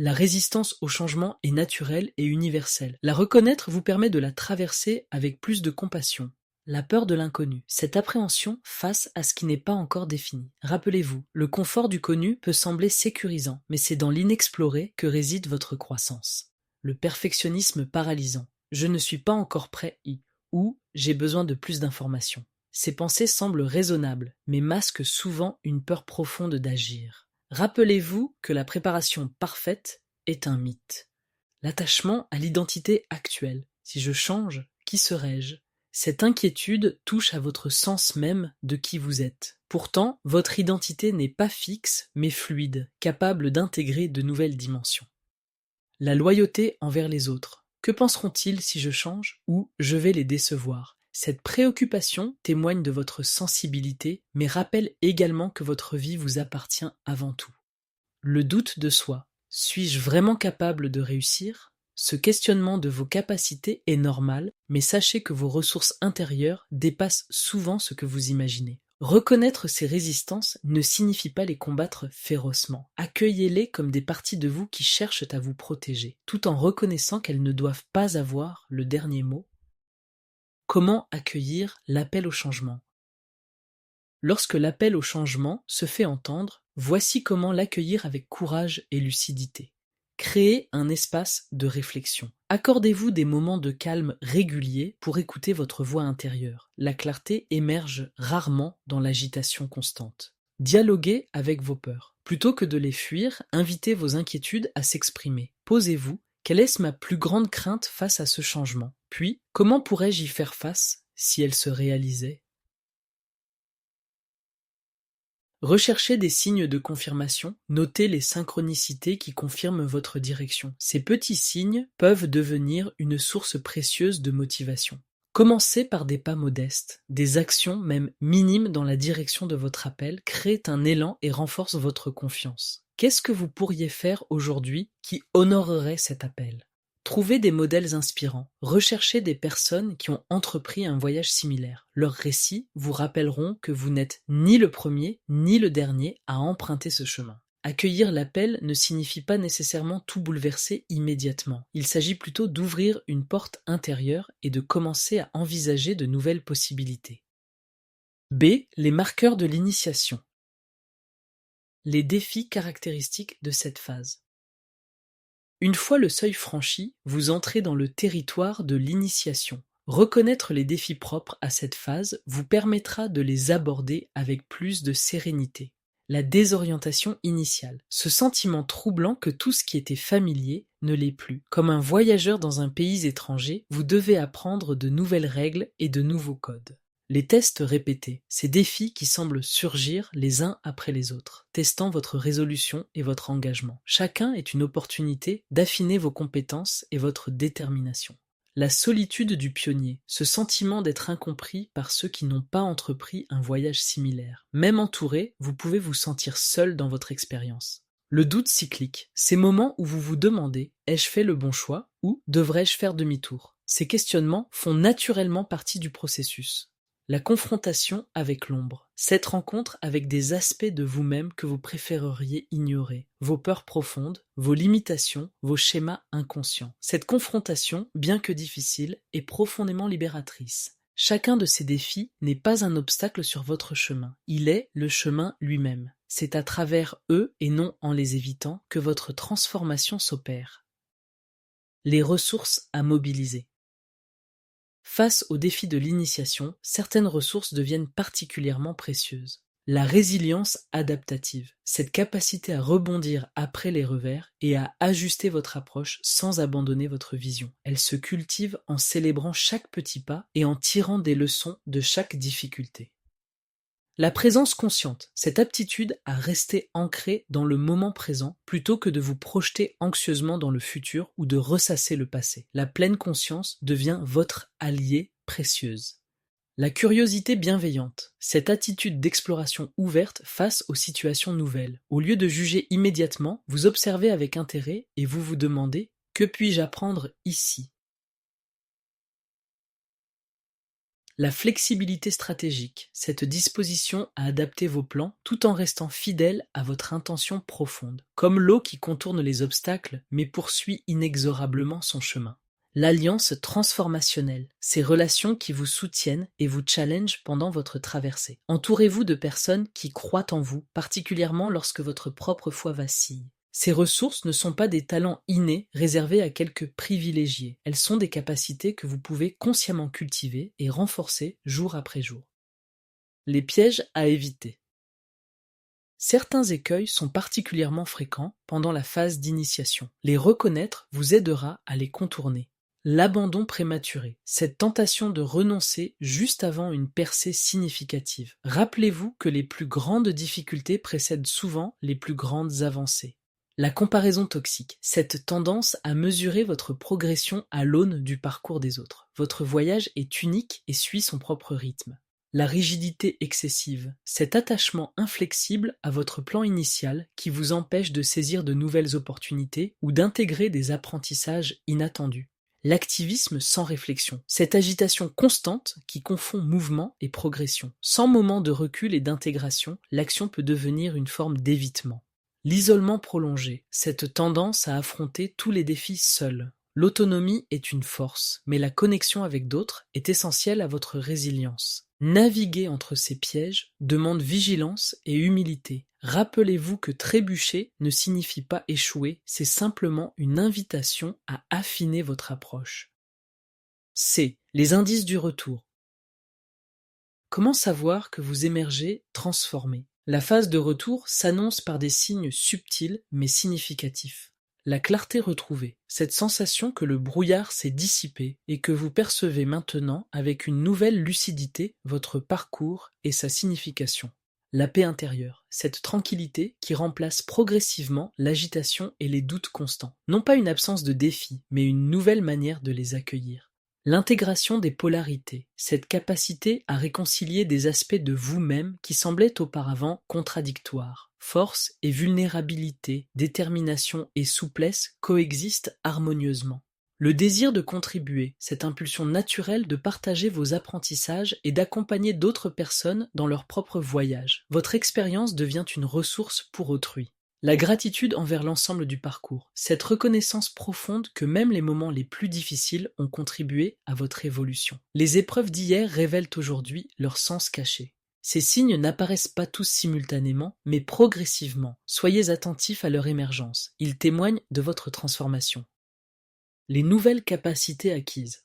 A: La résistance au changement est naturelle et universelle. La reconnaître vous permet de la traverser avec plus de compassion. La peur de l'inconnu, cette appréhension face à ce qui n'est pas encore défini. Rappelez-vous, le confort du connu peut sembler sécurisant, mais c'est dans l'inexploré que réside votre croissance. Le perfectionnisme paralysant. Je ne suis pas encore prêt ou j'ai besoin de plus d'informations. Ces pensées semblent raisonnables, mais masquent souvent une peur profonde d'agir. Rappelez-vous que la préparation parfaite est un mythe. L'attachement à l'identité actuelle. Si je change, qui serai-je? Cette inquiétude touche à votre sens même de qui vous êtes. Pourtant, votre identité n'est pas fixe, mais fluide, capable d'intégrer de nouvelles dimensions. La loyauté envers les autres. Que penseront-ils si je change ou je vais les décevoir? Cette préoccupation témoigne de votre sensibilité, mais rappelle également que votre vie vous appartient avant tout. Le doute de soi. Suis-je vraiment capable de réussir? Ce questionnement de vos capacités est normal, mais sachez que vos ressources intérieures dépassent souvent ce que vous imaginez. Reconnaître ces résistances ne signifie pas les combattre férocement. Accueillez-les comme des parties de vous qui cherchent à vous protéger, tout en reconnaissant qu'elles ne doivent pas avoir le dernier mot. Comment accueillir l'appel au changement? Lorsque l'appel au changement se fait entendre, voici comment l'accueillir avec courage et lucidité. Créez un espace de réflexion. Accordez-vous des moments de calme réguliers pour écouter votre voix intérieure. La clarté émerge rarement dans l'agitation constante. Dialoguez avec vos peurs. Plutôt que de les fuir, invitez vos inquiétudes à s'exprimer. Posez-vous, quelle est ma plus grande crainte face à ce changement? Puis, comment pourrais-je y faire face si elle se réalisait? Recherchez des signes de confirmation, notez les synchronicités qui confirment votre direction. Ces petits signes peuvent devenir une source précieuse de motivation. Commencez par des pas modestes, des actions même minimes dans la direction de votre appel créent un élan et renforcent votre confiance. Qu'est-ce que vous pourriez faire aujourd'hui qui honorerait cet appel? Trouvez des modèles inspirants. Recherchez des personnes qui ont entrepris un voyage similaire. Leurs récits vous rappelleront que vous n'êtes ni le premier ni le dernier à emprunter ce chemin. Accueillir l'appel ne signifie pas nécessairement tout bouleverser immédiatement. Il s'agit plutôt d'ouvrir une porte intérieure et de commencer à envisager de nouvelles possibilités. B. Les marqueurs de l'initiation. Les défis caractéristiques de cette phase. Une fois le seuil franchi, vous entrez dans le territoire de l'initiation. Reconnaître les défis propres à cette phase vous permettra de les aborder avec plus de sérénité. La désorientation initiale, ce sentiment troublant que tout ce qui était familier ne l'est plus. Comme un voyageur dans un pays étranger, vous devez apprendre de nouvelles règles et de nouveaux codes. Les tests répétés, ces défis qui semblent surgir les uns après les autres, testant votre résolution et votre engagement. Chacun est une opportunité d'affiner vos compétences et votre détermination. La solitude du pionnier, ce sentiment d'être incompris par ceux qui n'ont pas entrepris un voyage similaire. Même entouré, vous pouvez vous sentir seul dans votre expérience. Le doute cyclique, ces moments où vous vous demandez « ai-je fait le bon choix » ou « devrais-je faire demi-tour ?» Ces questionnements font naturellement partie du processus. La confrontation avec l'ombre, cette rencontre avec des aspects de vous-même que vous préféreriez ignorer, vos peurs profondes, vos limitations, vos schémas inconscients. Cette confrontation, bien que difficile, est profondément libératrice. Chacun de ces défis n'est pas un obstacle sur votre chemin, il est le chemin lui-même. C'est à travers eux et non en les évitant que votre transformation s'opère. Les ressources à mobiliser. Face aux défis de l'initiation, certaines ressources deviennent particulièrement précieuses. La résilience adaptative, cette capacité à rebondir après les revers et à ajuster votre approche sans abandonner votre vision. Elle se cultive en célébrant chaque petit pas et en tirant des leçons de chaque difficulté. La présence consciente, cette aptitude à rester ancré dans le moment présent plutôt que de vous projeter anxieusement dans le futur ou de ressasser le passé. La pleine conscience devient votre alliée précieuse. La curiosité bienveillante, cette attitude d'exploration ouverte face aux situations nouvelles. Au lieu de juger immédiatement, vous observez avec intérêt et vous vous demandez « Que puis-je apprendre ici ?» La flexibilité stratégique, cette disposition à adapter vos plans tout en restant fidèle à votre intention profonde, comme l'eau qui contourne les obstacles mais poursuit inexorablement son chemin. L'alliance transformationnelle, ces relations qui vous soutiennent et vous challengent pendant votre traversée. Entourez-vous de personnes qui croient en vous, particulièrement lorsque votre propre foi vacille. Ces ressources ne sont pas des talents innés réservés à quelques privilégiés. Elles sont des capacités que vous pouvez consciemment cultiver et renforcer jour après jour. Les pièges à éviter. Certains écueils sont particulièrement fréquents pendant la phase d'initiation. Les reconnaître vous aidera à les contourner. L'abandon prématuré, cette tentation de renoncer juste avant une percée significative. Rappelez-vous que les plus grandes difficultés précèdent souvent les plus grandes avancées. La comparaison toxique, cette tendance à mesurer votre progression à l'aune du parcours des autres. Votre voyage est unique et suit son propre rythme. La rigidité excessive, cet attachement inflexible à votre plan initial qui vous empêche de saisir de nouvelles opportunités ou d'intégrer des apprentissages inattendus. L'activisme sans réflexion, cette agitation constante qui confond mouvement et progression. Sans moment de recul et d'intégration, l'action peut devenir une forme d'évitement. L'isolement prolongé, cette tendance à affronter tous les défis seul. L'autonomie est une force, mais la connexion avec d'autres est essentielle à votre résilience. Naviguer entre ces pièges demande vigilance et humilité. Rappelez-vous que trébucher ne signifie pas échouer, c'est simplement une invitation à affiner votre approche. C. Les indices du retour. Comment savoir que vous émergez transformé? La phase de retour s'annonce par des signes subtils mais significatifs. La clarté retrouvée, cette sensation que le brouillard s'est dissipé et que vous percevez maintenant avec une nouvelle lucidité votre parcours et sa signification. La paix intérieure, cette tranquillité qui remplace progressivement l'agitation et les doutes constants. Non pas une absence de défis, mais une nouvelle manière de les accueillir. L'intégration des polarités, cette capacité à réconcilier des aspects de vous-même qui semblaient auparavant contradictoires. Force et vulnérabilité, détermination et souplesse coexistent harmonieusement. Le désir de contribuer, cette impulsion naturelle de partager vos apprentissages et d'accompagner d'autres personnes dans leur propre voyage. Votre expérience devient une ressource pour autrui. La gratitude envers l'ensemble du parcours, cette reconnaissance profonde que même les moments les plus difficiles ont contribué à votre évolution. Les épreuves d'hier révèlent aujourd'hui leur sens caché. Ces signes n'apparaissent pas tous simultanément, mais progressivement. Soyez attentifs à leur émergence. Ils témoignent de votre transformation. Les nouvelles capacités acquises.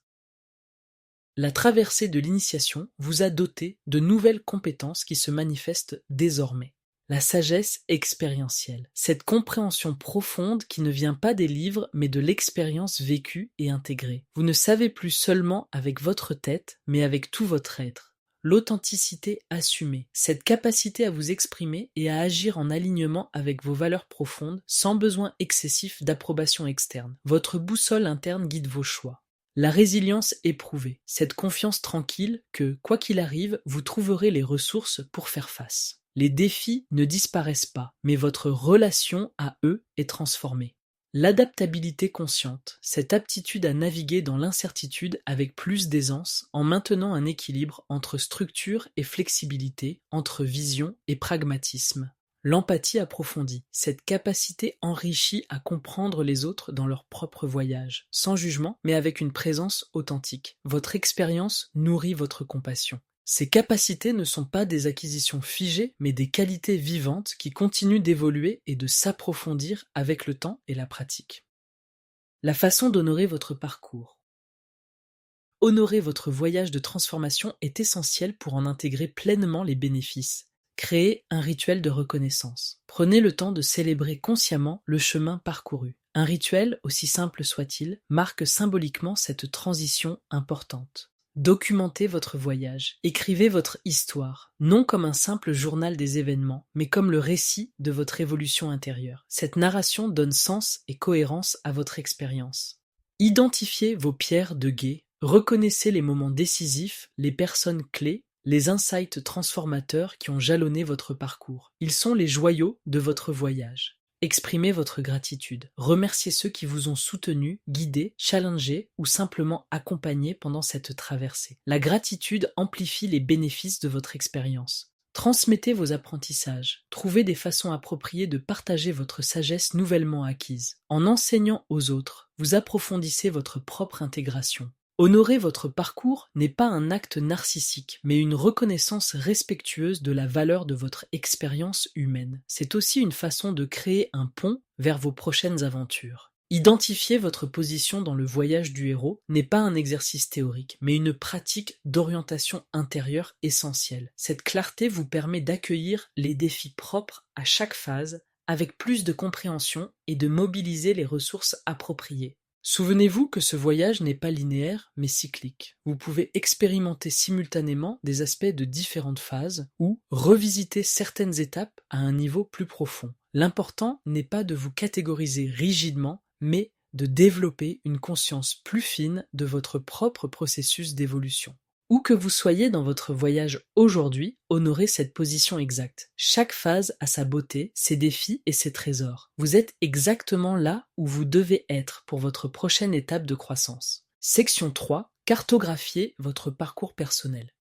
A: La traversée de l'initiation vous a doté de nouvelles compétences qui se manifestent désormais. La sagesse expérientielle, cette compréhension profonde qui ne vient pas des livres mais de l'expérience vécue et intégrée. Vous ne savez plus seulement avec votre tête, mais avec tout votre être. L'authenticité assumée, cette capacité à vous exprimer et à agir en alignement avec vos valeurs profondes sans besoin excessif d'approbation externe. Votre boussole interne guide vos choix. La résilience éprouvée, cette confiance tranquille que, quoi qu'il arrive, vous trouverez les ressources pour faire face. Les défis ne disparaissent pas, mais votre relation à eux est transformée. L'adaptabilité consciente, cette aptitude à naviguer dans l'incertitude avec plus d'aisance en maintenant un équilibre entre structure et flexibilité, entre vision et pragmatisme. L'empathie approfondie, cette capacité enrichie à comprendre les autres dans leur propre voyage, sans jugement, mais avec une présence authentique. Votre expérience nourrit votre compassion. Ces capacités ne sont pas des acquisitions figées, mais des qualités vivantes qui continuent d'évoluer et de s'approfondir avec le temps et la pratique. La façon d'honorer votre parcours. Honorer votre voyage de transformation est essentiel pour en intégrer pleinement les bénéfices. Créez un rituel de reconnaissance. Prenez le temps de célébrer consciemment le chemin parcouru. Un rituel, aussi simple soit-il, marque symboliquement cette transition importante. Documentez votre voyage, écrivez votre histoire, non comme un simple journal des événements, mais comme le récit de votre évolution intérieure. Cette narration donne sens et cohérence à votre expérience. Identifiez vos pierres de guet, reconnaissez les moments décisifs, les personnes clés, les insights transformateurs qui ont jalonné votre parcours. Ils sont les joyaux de votre voyage. Exprimez votre gratitude. Remerciez ceux qui vous ont soutenu, guidé, challengé ou simplement accompagné pendant cette traversée. La gratitude amplifie les bénéfices de votre expérience. Transmettez vos apprentissages. Trouvez des façons appropriées de partager votre sagesse nouvellement acquise. En enseignant aux autres, vous approfondissez votre propre intégration. Honorer votre parcours n'est pas un acte narcissique, mais une reconnaissance respectueuse de la valeur de votre expérience humaine. C'est aussi une façon de créer un pont vers vos prochaines aventures. Identifier votre position dans le voyage du héros n'est pas un exercice théorique, mais une pratique d'orientation intérieure essentielle. Cette clarté vous permet d'accueillir les défis propres à chaque phase avec plus de compréhension et de mobiliser les ressources appropriées. Souvenez-vous que ce voyage n'est pas linéaire, mais cyclique. Vous pouvez expérimenter simultanément des aspects de différentes phases ou revisiter certaines étapes à un niveau plus profond. L'important n'est pas de vous catégoriser rigidement, mais de développer une conscience plus fine de votre propre processus d'évolution. Où que vous soyez dans votre voyage aujourd'hui, honorez cette position exacte. Chaque phase a sa beauté, ses défis et ses trésors. Vous êtes exactement là où vous devez être pour votre prochaine étape de croissance. Section 3. Cartographiez votre parcours personnel.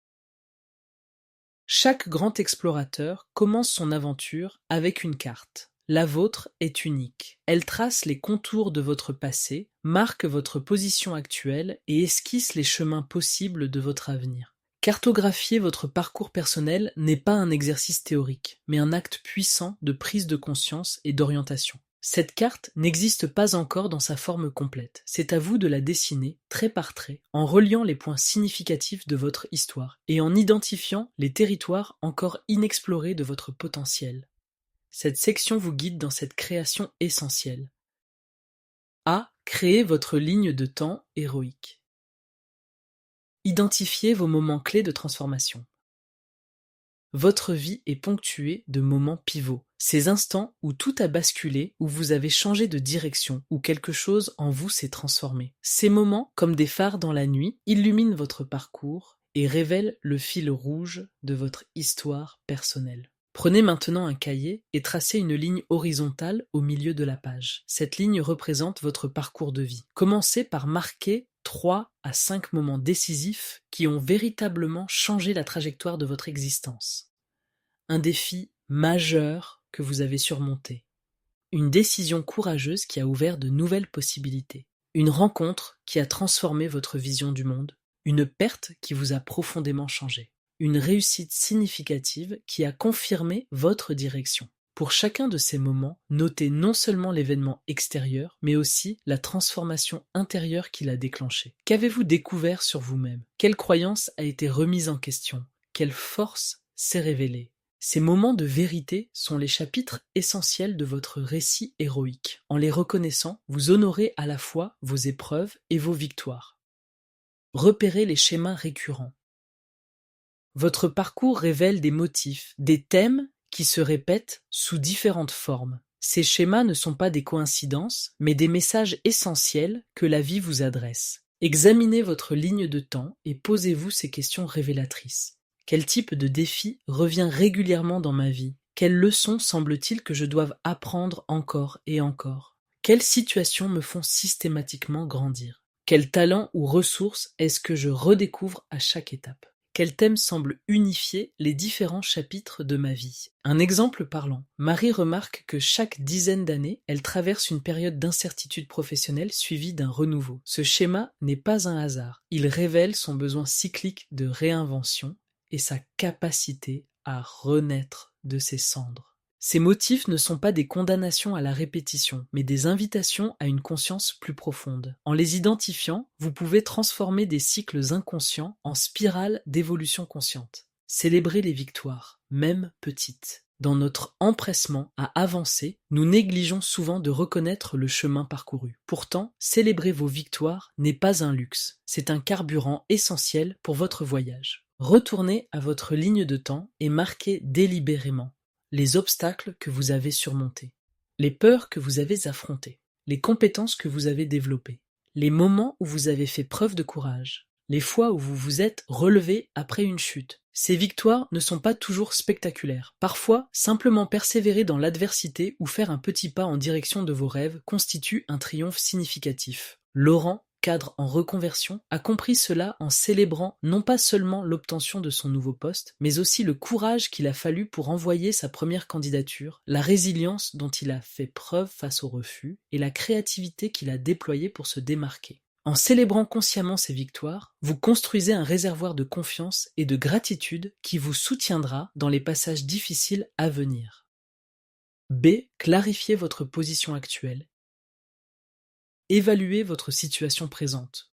A: Chaque grand explorateur commence son aventure avec une carte. La vôtre est unique. Elle trace les contours de votre passé, marque votre position actuelle et esquisse les chemins possibles de votre avenir. Cartographier votre parcours personnel n'est pas un exercice théorique, mais un acte puissant de prise de conscience et d'orientation. Cette carte n'existe pas encore dans sa forme complète. C'est à vous de la dessiner, trait par trait, en reliant les points significatifs de votre histoire et en identifiant les territoires encore inexplorés de votre potentiel. Cette section vous guide dans cette création essentielle. A. Créez votre ligne de temps héroïque. Identifiez vos moments clés de transformation. Votre vie est ponctuée de moments pivots, ces instants où tout a basculé, où vous avez changé de direction, où quelque chose en vous s'est transformé. Ces moments, comme des phares dans la nuit, illuminent votre parcours et révèlent le fil rouge de votre histoire personnelle. Prenez maintenant un cahier et tracez une ligne horizontale au milieu de la page. Cette ligne représente votre parcours de vie. Commencez par marquer 3 à 5 moments décisifs qui ont véritablement changé la trajectoire de votre existence. Un défi majeur que vous avez surmonté. Une décision courageuse qui a ouvert de nouvelles possibilités. Une rencontre qui a transformé votre vision du monde. Une perte qui vous a profondément changé. Une réussite significative qui a confirmé votre direction. Pour chacun de ces moments, notez non seulement l'événement extérieur, mais aussi la transformation intérieure qu'il a déclenchée. Qu'avez-vous découvert sur vous-même? Quelle croyance a été remise en question? Quelle force s'est révélée? Ces moments de vérité sont les chapitres essentiels de votre récit héroïque. En les reconnaissant, vous honorez à la fois vos épreuves et vos victoires. Repérez les schémas récurrents. Votre parcours révèle des motifs, des thèmes qui se répètent sous différentes formes. Ces schémas ne sont pas des coïncidences, mais des messages essentiels que la vie vous adresse. Examinez votre ligne de temps et posez-vous ces questions révélatrices. Quel type de défi revient régulièrement dans ma vie? Quelles leçons semble-t-il que je doive apprendre encore et encore? Quelles situations me font systématiquement grandir? Quels talents ou ressources est-ce que je redécouvre à chaque étape? Quel thème semble unifier les différents chapitres de ma vie? Un exemple parlant. Marie remarque que chaque dizaine d'années, elle traverse une période d'incertitude professionnelle suivie d'un renouveau. Ce schéma n'est pas un hasard. Il révèle son besoin cyclique de réinvention et sa capacité à renaître de ses cendres. Ces motifs ne sont pas des condamnations à la répétition, mais des invitations à une conscience plus profonde. En les identifiant, vous pouvez transformer des cycles inconscients en spirales d'évolution consciente. Célébrez les victoires, même petites. Dans notre empressement à avancer, nous négligeons souvent de reconnaître le chemin parcouru. Pourtant, célébrer vos victoires n'est pas un luxe, c'est un carburant essentiel pour votre voyage. Retournez à votre ligne de temps et marquez délibérément les obstacles que vous avez surmontés, les peurs que vous avez affrontées, les compétences que vous avez développées, les moments où vous avez fait preuve de courage, les fois où vous vous êtes relevé après une chute. Ces victoires ne sont pas toujours spectaculaires. Parfois, simplement persévérer dans l'adversité ou faire un petit pas en direction de vos rêves constitue un triomphe significatif. Laurent, cadre en reconversion, a compris cela en célébrant non pas seulement l'obtention de son nouveau poste, mais aussi le courage qu'il a fallu pour envoyer sa première candidature, la résilience dont il a fait preuve face au refus et la créativité qu'il a déployée pour se démarquer. En célébrant consciemment ces victoires, vous construisez un réservoir de confiance et de gratitude qui vous soutiendra dans les passages difficiles à venir. B. Clarifiez votre position actuelle. Évaluez votre situation présente.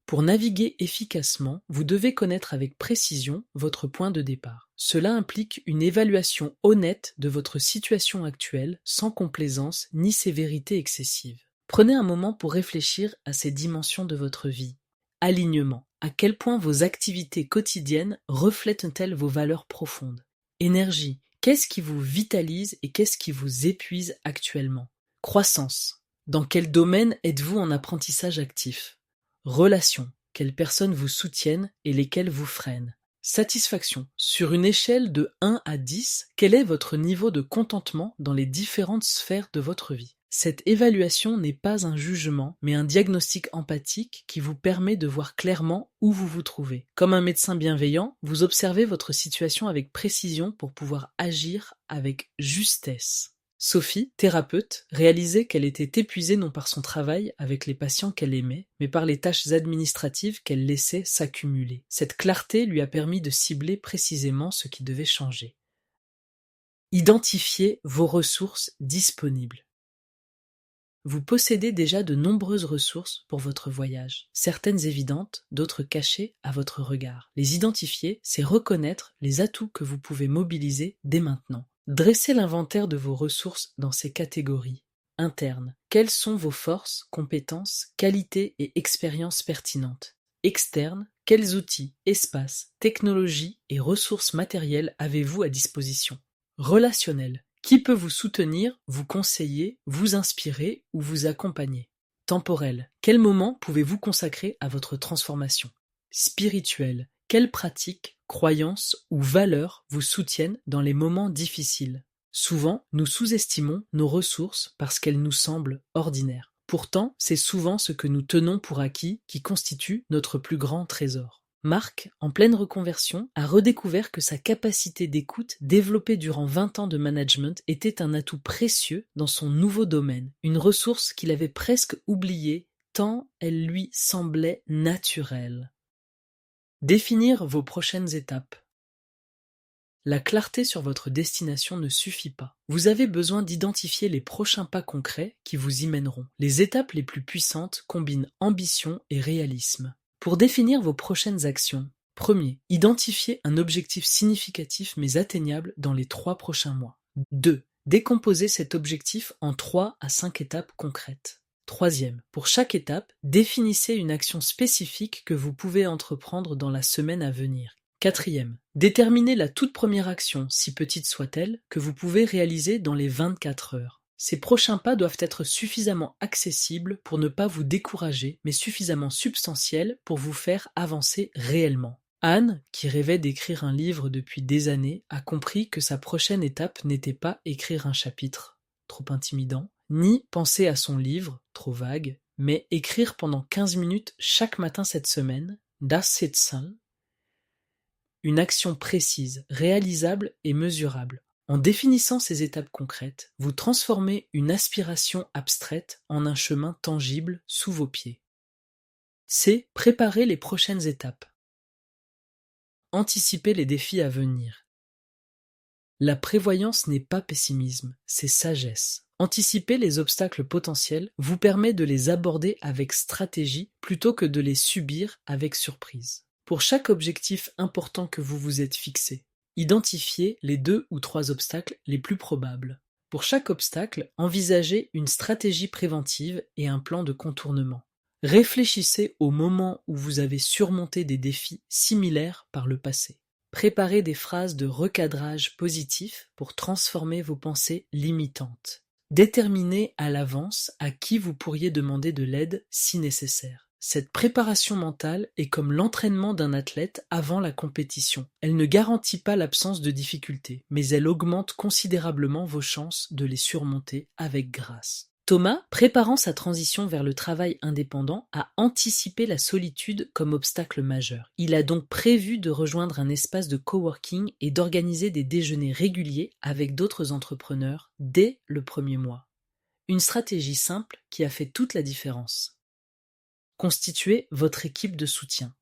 A: Pour naviguer efficacement, vous devez connaître avec précision votre point de départ. Cela implique une évaluation honnête de votre situation actuelle, sans complaisance ni sévérité excessive. Prenez un moment pour réfléchir à ces dimensions de votre vie. Alignement. À quel point vos activités quotidiennes reflètent-elles vos valeurs profondes? Énergie. Qu'est-ce qui vous vitalise et qu'est-ce qui vous épuise actuellement? Croissance. Dans quel domaine êtes-vous en apprentissage actif? Relations. quelles personnes vous soutiennent et lesquelles vous freinent. Satisfaction. Sur une échelle de 1 à 10, quel est votre niveau de contentement dans les différentes sphères de votre vie? Cette évaluation n'est pas un jugement, mais un diagnostic empathique qui vous permet de voir clairement où vous vous trouvez. Comme un médecin bienveillant, vous observez votre situation avec précision pour pouvoir agir avec justesse. Sophie, thérapeute, réalisait qu'elle était épuisée non par son travail avec les patients qu'elle aimait, mais par les tâches administratives qu'elle laissait s'accumuler. Cette clarté lui a permis de cibler précisément ce qui devait changer. Identifiez vos ressources disponibles. Vous possédez déjà de nombreuses ressources pour votre voyage, certaines évidentes, d'autres cachées à votre regard. Les identifier, c'est reconnaître les atouts que vous pouvez mobiliser dès maintenant. Dressez l'inventaire de vos ressources dans ces catégories. Interne, quelles sont vos forces, compétences, qualités et expériences pertinentes? Externe, quels outils, espaces, technologies et ressources matérielles avez-vous à disposition? Relationnel, qui peut vous soutenir, vous conseiller, vous inspirer ou vous accompagner? Temporel, quel moment pouvez-vous consacrer à votre transformation? Spirituel, quelles pratiques, croyances ou valeurs vous soutiennent dans les moments difficiles? Souvent, nous sous-estimons nos ressources parce qu'elles nous semblent ordinaires. Pourtant, c'est souvent ce que nous tenons pour acquis qui constitue notre plus grand trésor. Marc, en pleine reconversion, a redécouvert que sa capacité d'écoute, développée durant 20 ans de management, était un atout précieux dans son nouveau domaine, une ressource qu'il avait presque oubliée tant elle lui semblait naturelle. Définir vos prochaines étapes. La clarté sur votre destination ne suffit pas. Vous avez besoin d'identifier les prochains pas concrets qui vous y mèneront. Les étapes les plus puissantes combinent ambition et réalisme. Pour définir vos prochaines actions, premier, identifiez un objectif significatif mais atteignable dans les 3 prochains mois. 2. Décomposez cet objectif en 3 à 5 étapes concrètes. Troisième, pour chaque étape, définissez une action spécifique que vous pouvez entreprendre dans la semaine à venir. Quatrième, déterminez la toute première action, si petite soit-elle, que vous pouvez réaliser dans les 24 heures. Ces prochains pas doivent être suffisamment accessibles pour ne pas vous décourager, mais suffisamment substantiels pour vous faire avancer réellement. Anne, qui rêvait d'écrire un livre depuis des années, a compris que sa prochaine étape n'était pas écrire un chapitre, trop intimidant, ni penser à son livre, trop vague, mais écrire pendant 15 minutes chaque matin cette semaine, das Sitzen, une action précise, réalisable et mesurable. En définissant ces étapes concrètes, vous transformez une aspiration abstraite en un chemin tangible sous vos pieds. C'est préparer les prochaines étapes. Anticiper les défis à venir. La prévoyance n'est pas pessimisme, c'est sagesse. Anticiper les obstacles potentiels vous permet de les aborder avec stratégie plutôt que de les subir avec surprise. Pour chaque objectif important que vous vous êtes fixé, identifiez les 2 ou 3 obstacles les plus probables. Pour chaque obstacle, envisagez une stratégie préventive et un plan de contournement. Réfléchissez au moment où vous avez surmonté des défis similaires par le passé. Préparez des phrases de recadrage positif pour transformer vos pensées limitantes. Déterminez à l'avance à qui vous pourriez demander de l'aide si nécessaire. Cette préparation mentale est comme l'entraînement d'un athlète avant la compétition. Elle ne garantit pas l'absence de difficultés, mais elle augmente considérablement vos chances de les surmonter avec grâce. Thomas, préparant sa transition vers le travail indépendant, a anticipé la solitude comme obstacle majeur. Il a donc prévu de rejoindre un espace de coworking et d'organiser des déjeuners réguliers avec d'autres entrepreneurs dès le premier mois. Une stratégie simple qui a fait toute la différence. Constituez votre équipe de soutien.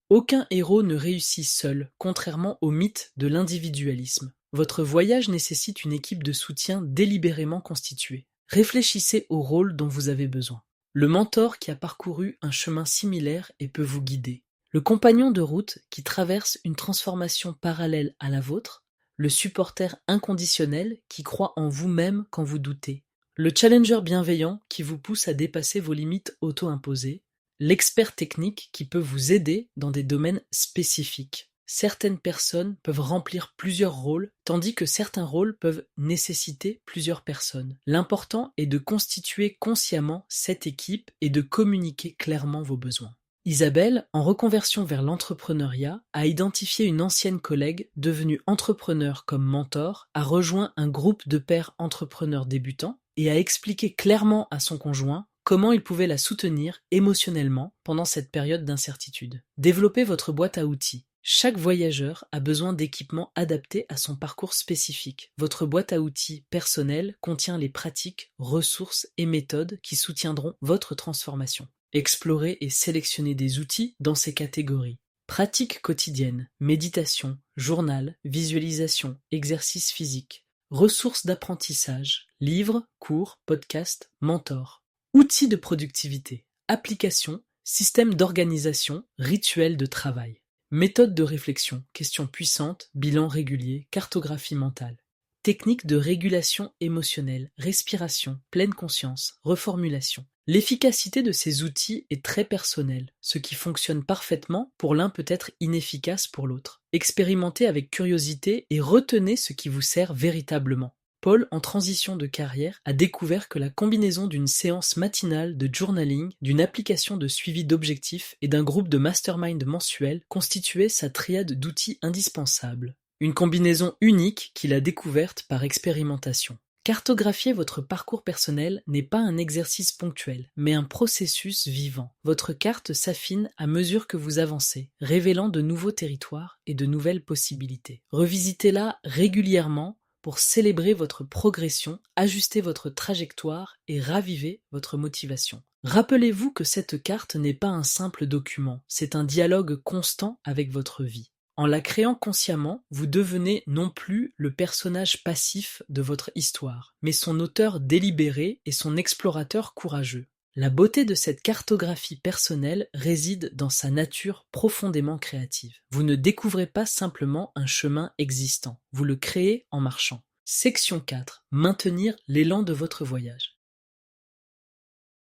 A: Aucun héros ne réussit seul, contrairement au mythe de l'individualisme. Votre voyage nécessite une équipe de soutien délibérément constituée. Réfléchissez au rôle dont vous avez besoin. Le mentor qui a parcouru un chemin similaire et peut vous guider. Le compagnon de route qui traverse une transformation parallèle à la vôtre. Le supporter inconditionnel qui croit en vous-même quand vous doutez. Le challenger bienveillant qui vous pousse à dépasser vos limites auto-imposées. L'expert technique qui peut vous aider dans des domaines spécifiques. Certaines personnes peuvent remplir plusieurs rôles, tandis que certains rôles peuvent nécessiter plusieurs personnes. L'important est de constituer consciemment cette équipe et de communiquer clairement vos besoins. Isabelle, en reconversion vers l'entrepreneuriat, a identifié une ancienne collègue devenue entrepreneur comme mentor, a rejoint un groupe de pairs entrepreneurs débutants et a expliqué clairement à son conjoint comment il pouvait la soutenir émotionnellement pendant cette période d'incertitude. Développez votre boîte à outils. Chaque voyageur a besoin d'équipements adaptés à son parcours spécifique. Votre boîte à outils personnelle contient les pratiques, ressources et méthodes qui soutiendront votre transformation. Explorez et sélectionnez des outils dans ces catégories. Pratiques quotidiennes, méditation, journal, visualisation, exercice physique. Ressources d'apprentissage, livres, cours, podcasts, mentors. Outils de productivité, applications, systèmes d'organisation, rituels de travail. Méthode de réflexion, questions puissantes, bilan régulier, cartographie mentale. Techniques de régulation émotionnelle, respiration, pleine conscience, reformulation. L'efficacité de ces outils est très personnelle. Ce qui fonctionne parfaitement pour l'un peut être inefficace pour l'autre. Expérimentez avec curiosité et retenez ce qui vous sert véritablement. Paul, en transition de carrière, a découvert que la combinaison d'une séance matinale de journaling, d'une application de suivi d'objectifs et d'un groupe de mastermind mensuel constituait sa triade d'outils indispensables. Une combinaison unique qu'il a découverte par expérimentation. Cartographier votre parcours personnel n'est pas un exercice ponctuel, mais un processus vivant. Votre carte s'affine à mesure que vous avancez, révélant de nouveaux territoires et de nouvelles possibilités. Revisitez-la régulièrement pour célébrer votre progression, ajuster votre trajectoire et raviver votre motivation. Rappelez-vous que cette carte n'est pas un simple document, c'est un dialogue constant avec votre vie. En la créant consciemment, vous devenez non plus le personnage passif de votre histoire, mais son auteur délibéré et son explorateur courageux. La beauté de cette cartographie personnelle réside dans sa nature profondément créative. Vous ne découvrez pas simplement un chemin existant, vous le créez en marchant. Section 4. Maintenir l'élan de votre voyage.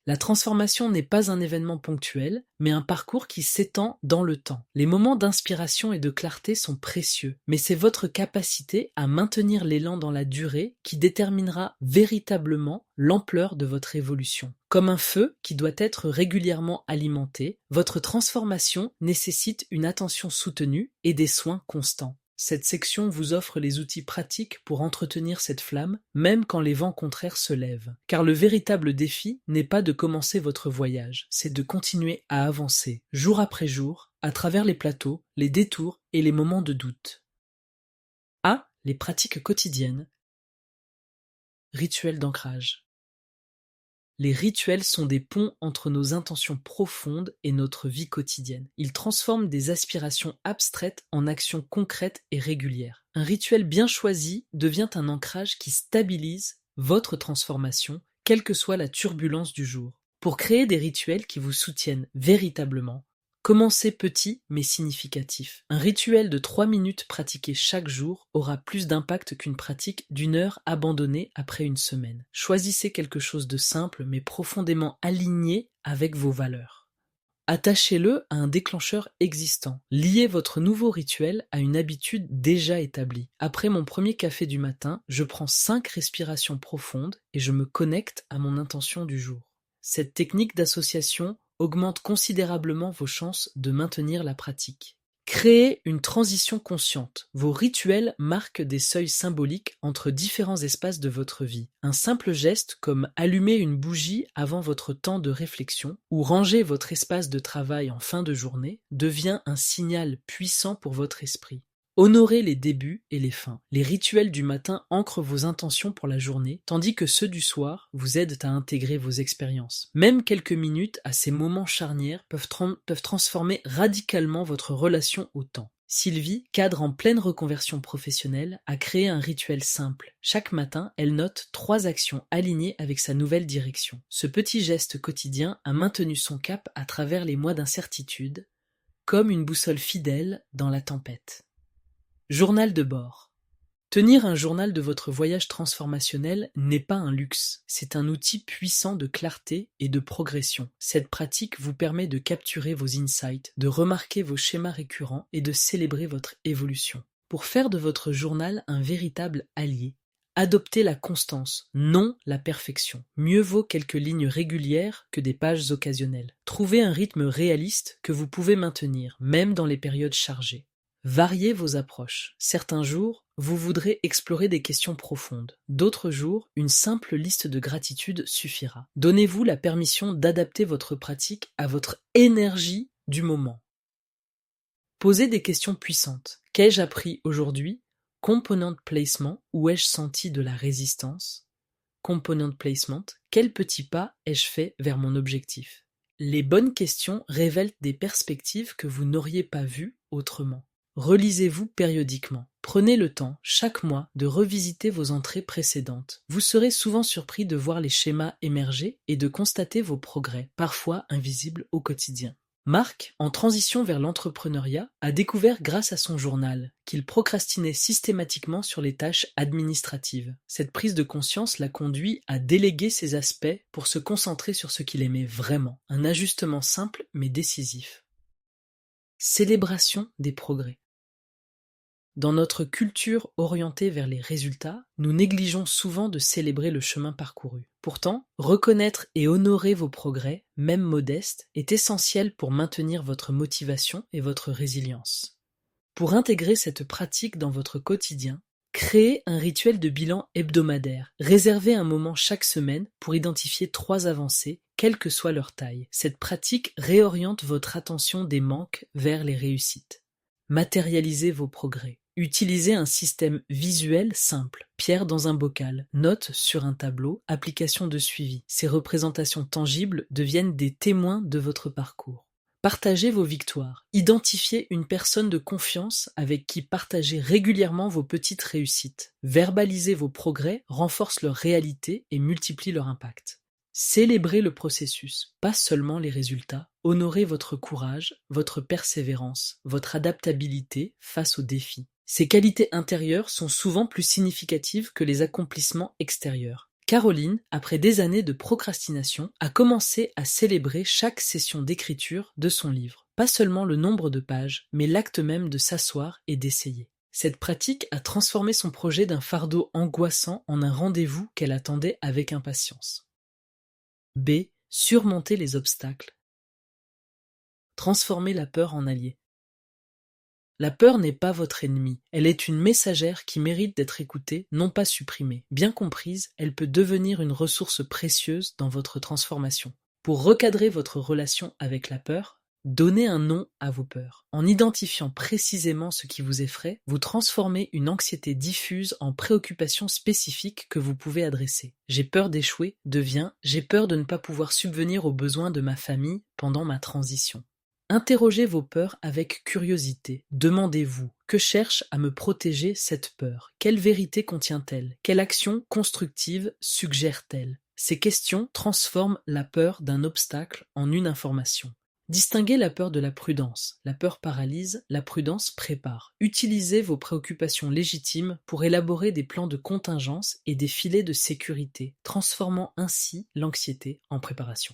A: La transformation n'est pas un événement ponctuel, mais un parcours qui s'étend dans le temps. Les moments d'inspiration et de clarté sont précieux, mais c'est votre capacité à maintenir l'élan dans la durée qui déterminera véritablement l'ampleur de votre évolution. Comme un feu qui doit être régulièrement alimenté, votre transformation nécessite une attention soutenue et des soins constants. Cette section vous offre les outils pratiques pour entretenir cette flamme, même quand les vents contraires se lèvent. Car le véritable défi n'est pas de commencer votre voyage, c'est de continuer à avancer, jour après jour, à travers les plateaux, les détours et les moments de doute. A. Les pratiques quotidiennes. Rituels d'ancrage. Les rituels sont des ponts entre nos intentions profondes et notre vie quotidienne. Ils transforment des aspirations abstraites en actions concrètes et régulières. Un rituel bien choisi devient un ancrage qui stabilise votre transformation, quelle que soit la turbulence du jour. Pour créer des rituels qui vous soutiennent véritablement, commencez petit mais significatif. Un rituel de 3 minutes pratiqué chaque jour aura plus d'impact qu'une pratique d'1 heure abandonnée après une semaine. Choisissez quelque chose de simple mais profondément aligné avec vos valeurs. Attachez-le à un déclencheur existant. Liez votre nouveau rituel à une habitude déjà établie. Après mon premier café du matin, je prends 5 respirations profondes et je me connecte à mon intention du jour. Cette technique d'association augmente considérablement vos chances de maintenir la pratique. Créez une transition consciente. Vos rituels marquent des seuils symboliques entre différents espaces de votre vie. Un simple geste comme allumer une bougie avant votre temps de réflexion ou ranger votre espace de travail en fin de journée devient un signal puissant pour votre esprit. Honorez les débuts et les fins. Les rituels du matin ancrent vos intentions pour la journée, tandis que ceux du soir vous aident à intégrer vos expériences. Même quelques minutes à ces moments charnières peuvent transformer radicalement votre relation au temps. Sylvie, cadre en pleine reconversion professionnelle, a créé un rituel simple. Chaque matin, elle note 3 actions alignées avec sa nouvelle direction. Ce petit geste quotidien a maintenu son cap à travers les mois d'incertitude, comme une boussole fidèle dans la tempête. Journal de bord. Tenir un journal de votre voyage transformationnel n'est pas un luxe, c'est un outil puissant de clarté et de progression. Cette pratique vous permet de capturer vos insights, de remarquer vos schémas récurrents et de célébrer votre évolution. Pour faire de votre journal un véritable allié, Adoptez la constance, non la perfection. Mieux vaut quelques lignes régulières que des pages occasionnelles. Trouvez un rythme réaliste que vous pouvez maintenir, même dans les périodes chargées. Variez vos approches. Certains jours, vous voudrez explorer des questions profondes. D'autres jours, une simple liste de gratitude suffira. Donnez-vous la permission d'adapter votre pratique à votre énergie du moment. Posez des questions puissantes. Qu'ai-je appris aujourd'hui? Component placement, où ai-je senti de la résistance? Component placement, quel petit pas ai-je fait vers mon objectif? Les bonnes questions révèlent des perspectives que vous n'auriez pas vues autrement. Relisez-vous périodiquement. Prenez le temps, chaque mois, de revisiter vos entrées précédentes. Vous serez souvent surpris de voir les schémas émerger et de constater vos progrès, parfois invisibles au quotidien. Marc, en transition vers l'entrepreneuriat, a découvert grâce à son journal qu'il procrastinait systématiquement sur les tâches administratives. Cette prise de conscience l'a conduit à déléguer ces aspects pour se concentrer sur ce qu'il aimait vraiment. Un ajustement simple mais décisif. Célébration des progrès. Dans notre culture orientée vers les résultats, nous négligeons souvent de célébrer le chemin parcouru. Pourtant, reconnaître et honorer vos progrès, même modestes, est essentiel pour maintenir votre motivation et votre résilience. Pour intégrer cette pratique dans votre quotidien, créez un rituel de bilan hebdomadaire. Réservez un moment chaque semaine pour identifier 3 avancées, quelle que soit leur taille. Cette pratique réoriente votre attention des manques vers les réussites. Matérialisez vos progrès. Utilisez un système visuel simple, pierre dans un bocal, notes sur un tableau, application de suivi. Ces représentations tangibles deviennent des témoins de votre parcours. Partagez vos victoires. Identifiez une personne de confiance avec qui partager régulièrement vos petites réussites. Verbaliser vos progrès renforce leur réalité et multiplie leur impact. Célébrez le processus, pas seulement les résultats. Honorez votre courage, votre persévérance, votre adaptabilité face aux défis. Ces qualités intérieures sont souvent plus significatives que les accomplissements extérieurs. Caroline, après des années de procrastination, a commencé à célébrer chaque session d'écriture de son livre. Pas seulement le nombre de pages, mais l'acte même de s'asseoir et d'essayer. Cette pratique a transformé son projet d'un fardeau angoissant en un rendez-vous qu'elle attendait avec impatience. B. Surmonter les obstacles. Transformer la peur en allié. La peur n'est pas votre ennemi, elle est une messagère qui mérite d'être écoutée, non pas supprimée. Bien comprise, elle peut devenir une ressource précieuse dans votre transformation. Pour recadrer votre relation avec la peur, donnez un nom à vos peurs. En identifiant précisément ce qui vous effraie, vous transformez une anxiété diffuse en préoccupation spécifique que vous pouvez adresser. J'ai peur d'échouer devient j'ai peur de ne pas pouvoir subvenir aux besoins de ma famille pendant ma transition. Interrogez vos peurs avec curiosité. Demandez-vous, que cherche à me protéger cette peur? Quelle vérité contient-elle? Quelle action constructive suggère-t-elle? Ces questions transforment la peur d'un obstacle en une information. Distinguez la peur de la prudence. La peur paralyse, la prudence prépare. Utilisez vos préoccupations légitimes pour élaborer des plans de contingence et des filets de sécurité, transformant ainsi l'anxiété en préparation.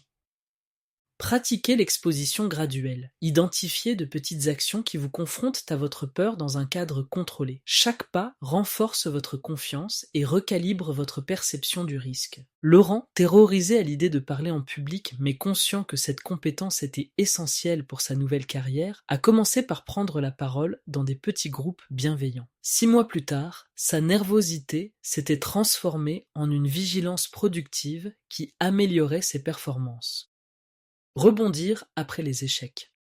A: Pratiquez l'exposition graduelle. Identifiez de petites actions qui vous confrontent à votre peur dans un cadre contrôlé. Chaque pas renforce votre confiance et recalibre votre perception du risque. Laurent, terrorisé à l'idée de parler en public mais conscient que cette compétence était essentielle pour sa nouvelle carrière, a commencé par prendre la parole dans des petits groupes bienveillants. 6 mois plus tard, sa nervosité s'était transformée en une vigilance productive qui améliorait ses performances. Rebondir après les échecs.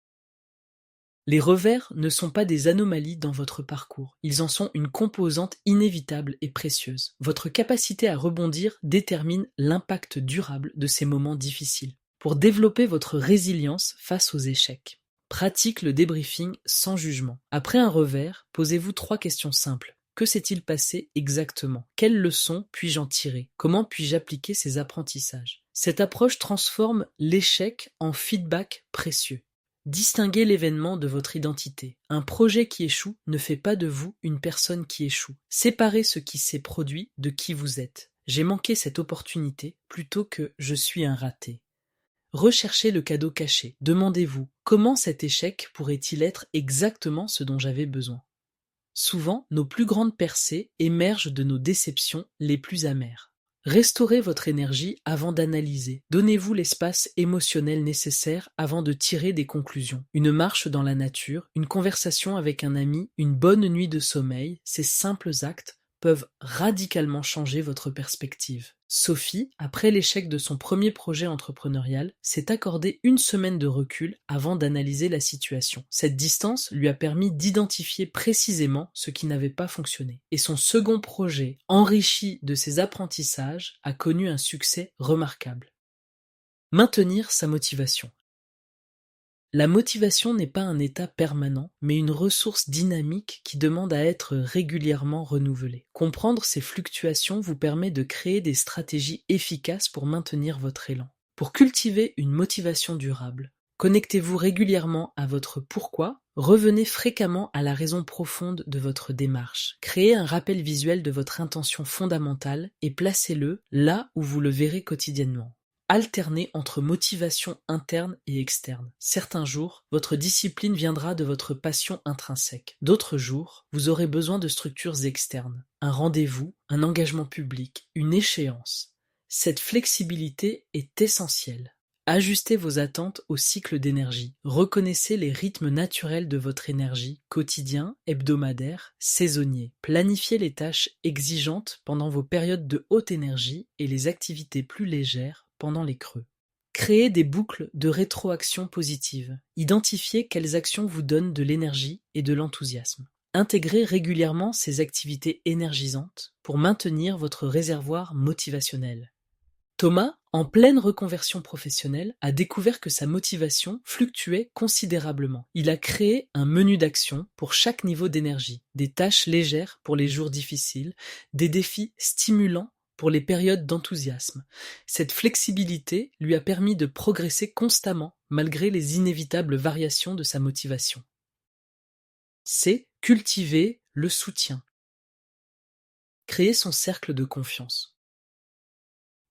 A: Les revers ne sont pas des anomalies dans votre parcours, ils en sont une composante inévitable et précieuse. Votre capacité à rebondir détermine l'impact durable de ces moments difficiles. Pour développer votre résilience face aux échecs, pratique le débriefing sans jugement. Après un revers, posez-vous 3 questions simples. Que s'est-il passé exactement? Quelles leçons puis-je en tirer? Comment puis-je appliquer ces apprentissages? Cette approche transforme l'échec en feedback précieux. Distinguez l'événement de votre identité. Un projet qui échoue ne fait pas de vous une personne qui échoue. Séparez ce qui s'est produit de qui vous êtes. J'ai manqué cette opportunité plutôt que je suis un raté. Recherchez le cadeau caché. Demandez-vous comment cet échec pourrait-il être exactement ce dont j'avais besoin. Souvent, nos plus grandes percées émergent de nos déceptions les plus amères. Restaurez votre énergie avant d'analyser. Donnez-vous l'espace émotionnel nécessaire avant de tirer des conclusions. Une marche dans la nature, une conversation avec un ami, une bonne nuit de sommeil, ces simples actes peuvent radicalement changer votre perspective. Sophie, après l'échec de son premier projet entrepreneurial, s'est accordé une semaine de recul avant d'analyser la situation. Cette distance lui a permis d'identifier précisément ce qui n'avait pas fonctionné. Et son second projet, enrichi de ses apprentissages, a connu un succès remarquable. Maintenir sa motivation. La motivation n'est pas un état permanent, mais une ressource dynamique qui demande à être régulièrement renouvelée. Comprendre ces fluctuations vous permet de créer des stratégies efficaces pour maintenir votre élan. Pour cultiver une motivation durable, connectez-vous régulièrement à votre pourquoi, revenez fréquemment à la raison profonde de votre démarche. Créez un rappel visuel de votre intention fondamentale et placez-le là où vous le verrez quotidiennement. Alternez entre motivation interne et externe. Certains jours, votre discipline viendra de votre passion intrinsèque. D'autres jours, vous aurez besoin de structures externes. Un rendez-vous, un engagement public, une échéance. Cette flexibilité est essentielle. Ajustez vos attentes au cycle d'énergie. Reconnaissez les rythmes naturels de votre énergie, quotidien, hebdomadaire, saisonnier. Planifiez les tâches exigeantes pendant vos périodes de haute énergie et les activités plus légères pendant les creux. Créez des boucles de rétroaction positive. Identifiez quelles actions vous donnent de l'énergie et de l'enthousiasme. Intégrez régulièrement ces activités énergisantes pour maintenir votre réservoir motivationnel. Thomas, en pleine reconversion professionnelle, a découvert que sa motivation fluctuait considérablement. Il a créé un menu d'action pour chaque niveau d'énergie, des tâches légères pour les jours difficiles, des défis stimulants pour les périodes d'enthousiasme. Cette flexibilité lui a permis de progresser constamment malgré les inévitables variations de sa motivation. C'est cultiver le soutien. Créer son cercle de confiance.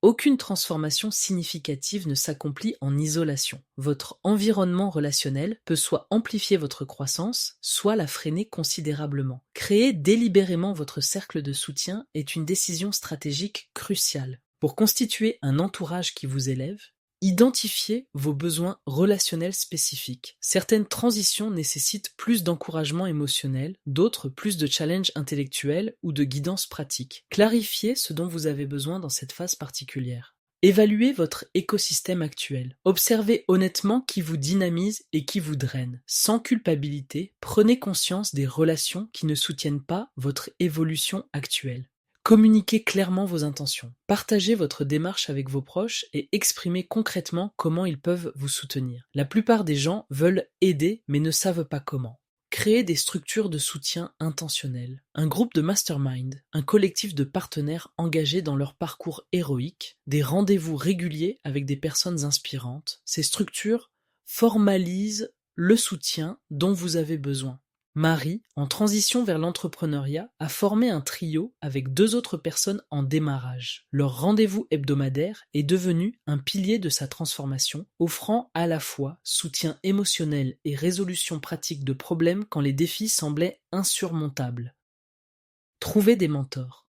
A: Aucune transformation significative ne s'accomplit en isolation. Votre environnement relationnel peut soit amplifier votre croissance, soit la freiner considérablement. Créer délibérément votre cercle de soutien est une décision stratégique cruciale. Pour constituer un entourage qui vous élève, identifiez vos besoins relationnels spécifiques. Certaines transitions nécessitent plus d'encouragement émotionnel, d'autres plus de challenge intellectuel ou de guidance pratique. Clarifiez ce dont vous avez besoin dans cette phase particulière. Évaluez votre écosystème actuel. Observez honnêtement qui vous dynamise et qui vous draine. Sans culpabilité, prenez conscience des relations qui ne soutiennent pas votre évolution actuelle. Communiquez clairement vos intentions. Partagez votre démarche avec vos proches et exprimez concrètement comment ils peuvent vous soutenir. La plupart des gens veulent aider mais ne savent pas comment. Créez des structures de soutien intentionnelles. Un groupe de mastermind, un collectif de partenaires engagés dans leur parcours héroïque, des rendez-vous réguliers avec des personnes inspirantes. Ces structures formalisent le soutien dont vous avez besoin. Marie, en transition vers l'entrepreneuriat, a formé un trio avec 2 autres personnes en démarrage. Leur rendez-vous hebdomadaire est devenu un pilier de sa transformation, offrant à la fois soutien émotionnel et résolution pratique de problèmes quand les défis semblaient insurmontables. Trouvez des mentors.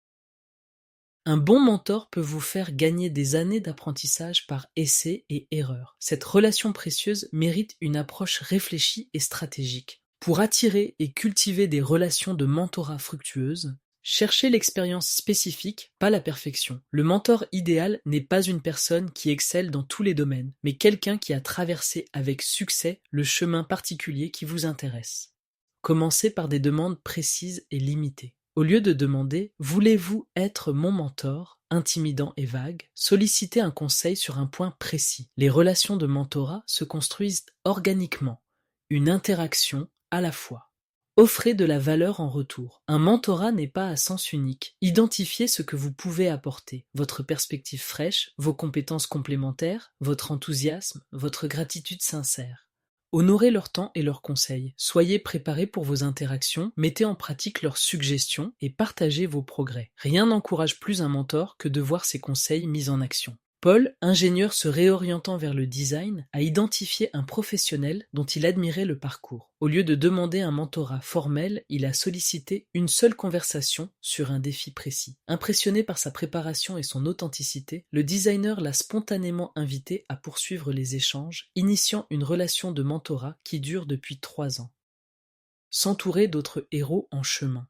A: Un bon mentor peut vous faire gagner des années d'apprentissage par essai et erreur. Cette relation précieuse mérite une approche réfléchie et stratégique. Pour attirer et cultiver des relations de mentorat fructueuses, cherchez l'expérience spécifique, pas la perfection. Le mentor idéal n'est pas une personne qui excelle dans tous les domaines, mais quelqu'un qui a traversé avec succès le chemin particulier qui vous intéresse. Commencez par des demandes précises et limitées. Au lieu de demander « Voulez-vous être mon mentor ?» intimidant et vague, sollicitez un conseil sur un point précis. Les relations de mentorat se construisent organiquement. Une interaction à la fois. Offrez de la valeur en retour. Un mentorat n'est pas à sens unique. Identifiez ce que vous pouvez apporter, votre perspective fraîche, vos compétences complémentaires, votre enthousiasme, votre gratitude sincère. Honorez leur temps et leurs conseils. Soyez préparés pour vos interactions, mettez en pratique leurs suggestions et partagez vos progrès. Rien n'encourage plus un mentor que de voir ses conseils mis en action. Paul, ingénieur se réorientant vers le design, a identifié un professionnel dont il admirait le parcours. Au lieu de demander un mentorat formel, il a sollicité une seule conversation sur un défi précis. Impressionné par sa préparation et son authenticité, le designer l'a spontanément invité à poursuivre les échanges, initiant une relation de mentorat qui dure depuis 3 ans. S'entourer d'autres héros en chemin.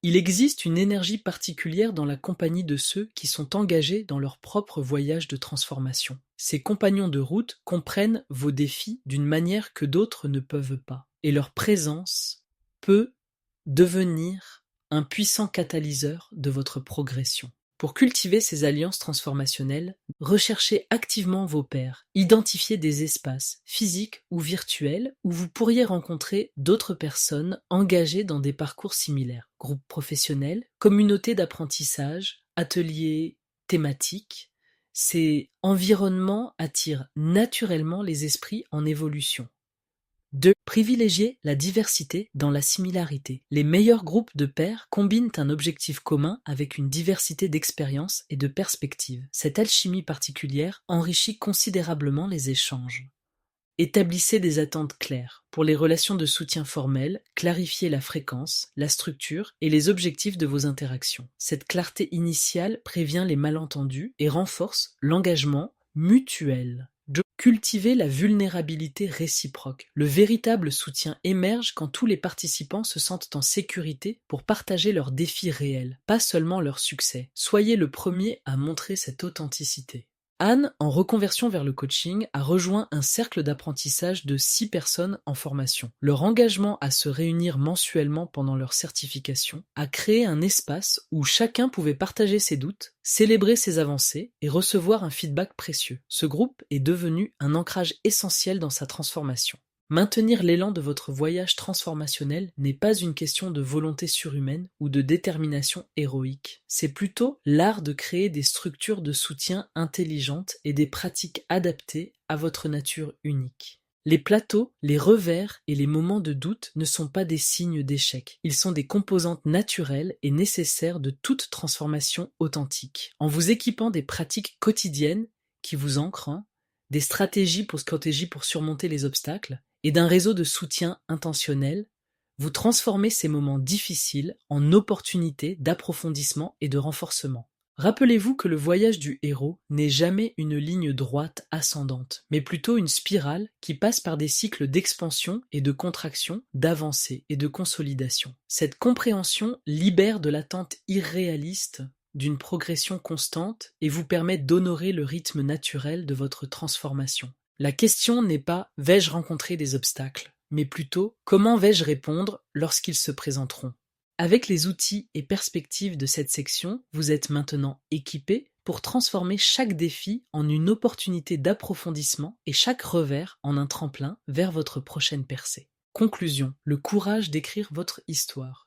A: Il existe une énergie particulière dans la compagnie de ceux qui sont engagés dans leur propre voyage de transformation. Ces compagnons de route comprennent vos défis d'une manière que d'autres ne peuvent pas, et leur présence peut devenir un puissant catalyseur de votre progression. Pour cultiver ces alliances transformationnelles, recherchez activement vos pairs, identifiez des espaces, physiques ou virtuels, où vous pourriez rencontrer d'autres personnes engagées dans des parcours similaires. Groupes professionnels, communautés d'apprentissage, ateliers thématiques. Ces environnements attirent naturellement les esprits en évolution. 2. Privilégier la diversité dans la similarité. Les meilleurs groupes de pairs combinent un objectif commun avec une diversité d'expériences et de perspectives. Cette alchimie particulière enrichit considérablement les échanges. Établissez des attentes claires. Pour les relations de soutien formelles, clarifiez la fréquence, la structure et les objectifs de vos interactions. Cette clarté initiale prévient les malentendus et renforce l'engagement mutuel. Cultiver la vulnérabilité réciproque. Le véritable soutien émerge quand tous les participants se sentent en sécurité pour partager leurs défis réels, pas seulement leurs succès. Soyez le premier à montrer cette authenticité. Anne, en reconversion vers le coaching, a rejoint un cercle d'apprentissage de 6 personnes en formation. Leur engagement à se réunir mensuellement pendant leur certification a créé un espace où chacun pouvait partager ses doutes, célébrer ses avancées et recevoir un feedback précieux. Ce groupe est devenu un ancrage essentiel dans sa transformation. Maintenir l'élan de votre voyage transformationnel n'est pas une question de volonté surhumaine ou de détermination héroïque. C'est plutôt l'art de créer des structures de soutien intelligentes et des pratiques adaptées à votre nature unique. Les plateaux, les revers et les moments de doute ne sont pas des signes d'échec. Ils sont des composantes naturelles et nécessaires de toute transformation authentique. En vous équipant des pratiques quotidiennes qui vous ancrent, des stratégies pour surmonter les obstacles, et d'un réseau de soutien intentionnel, vous transformez ces moments difficiles en opportunités d'approfondissement et de renforcement. Rappelez-vous que le voyage du héros n'est jamais une ligne droite ascendante, mais plutôt une spirale qui passe par des cycles d'expansion et de contraction, d'avancée et de consolidation. Cette compréhension libère de l'attente irréaliste d'une progression constante et vous permet d'honorer le rythme naturel de votre transformation. La question n'est pas « vais-je rencontrer des obstacles ?», mais plutôt « comment vais-je répondre lorsqu'ils se présenteront ?» Avec les outils et perspectives de cette section, vous êtes maintenant équipé pour transformer chaque défi en une opportunité d'approfondissement et chaque revers en un tremplin vers votre prochaine percée. Conclusion, le courage d'écrire votre histoire.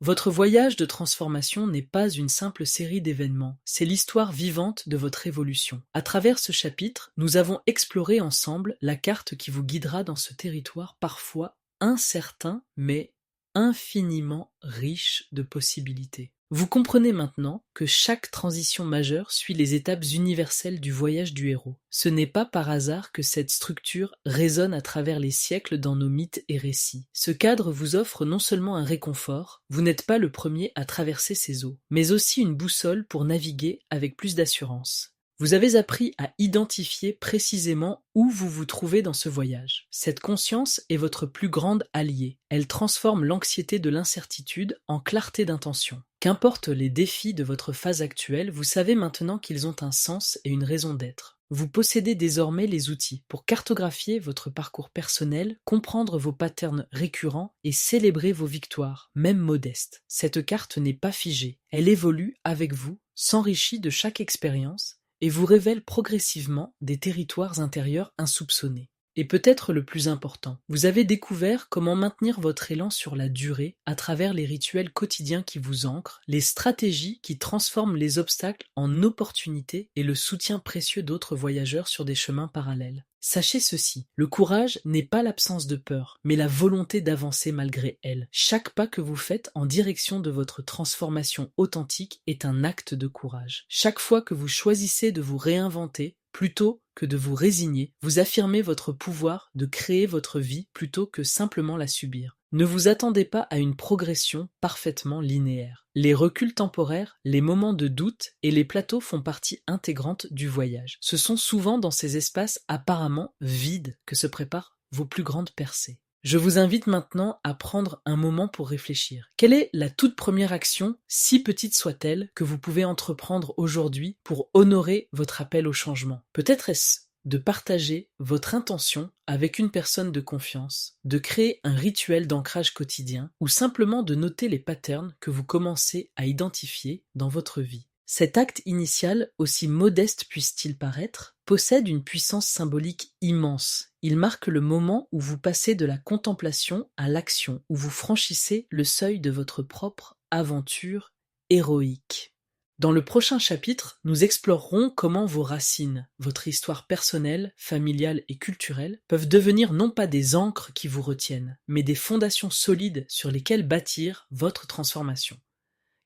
A: Votre voyage de transformation n'est pas une simple série d'événements, c'est l'histoire vivante de votre évolution. À travers ce chapitre, nous avons exploré ensemble la carte qui vous guidera dans ce territoire parfois incertain mais infiniment riche de possibilités. Vous comprenez maintenant que chaque transition majeure suit les étapes universelles du voyage du héros. Ce n'est pas par hasard que cette structure résonne à travers les siècles dans nos mythes et récits. Ce cadre vous offre non seulement un réconfort, vous n'êtes pas le premier à traverser ces eaux, mais aussi une boussole pour naviguer avec plus d'assurance. Vous avez appris à identifier précisément où vous vous trouvez dans ce voyage. Cette conscience est votre plus grande alliée. Elle transforme l'anxiété de l'incertitude en clarté d'intention. Qu'importe les défis de votre phase actuelle, vous savez maintenant qu'ils ont un sens et une raison d'être. Vous possédez désormais les outils pour cartographier votre parcours personnel, comprendre vos patterns récurrents et célébrer vos victoires, même modestes. Cette carte n'est pas figée. Elle évolue avec vous, s'enrichit de chaque expérience et vous révèle progressivement des territoires intérieurs insoupçonnés. Et peut-être le plus important, vous avez découvert comment maintenir votre élan sur la durée à travers les rituels quotidiens qui vous ancrent, les stratégies qui transforment les obstacles en opportunités et le soutien précieux d'autres voyageurs sur des chemins parallèles. Sachez ceci, le courage n'est pas l'absence de peur, mais la volonté d'avancer malgré elle. Chaque pas que vous faites en direction de votre transformation authentique est un acte de courage. Chaque fois que vous choisissez de vous réinventer, plutôt que de vous résigner, vous affirmez votre pouvoir de créer votre vie plutôt que simplement la subir. Ne vous attendez pas à une progression parfaitement linéaire. Les reculs temporaires, les moments de doute et les plateaux font partie intégrante du voyage. Ce sont souvent dans ces espaces apparemment vides que se préparent vos plus grandes percées. Je vous invite maintenant à prendre un moment pour réfléchir. Quelle est la toute première action, si petite soit-elle, que vous pouvez entreprendre aujourd'hui pour honorer votre appel au changement? Peut-être est-ce de partager votre intention avec une personne de confiance, de créer un rituel d'ancrage quotidien ou simplement de noter les patterns que vous commencez à identifier dans votre vie. Cet acte initial, aussi modeste puisse-t-il paraître, possède une puissance symbolique immense. Il marque le moment où vous passez de la contemplation à l'action, où vous franchissez le seuil de votre propre aventure héroïque. Dans le prochain chapitre, nous explorerons comment vos racines, votre histoire personnelle, familiale et culturelle peuvent devenir non pas des ancres qui vous retiennent, mais des fondations solides sur lesquelles bâtir votre transformation.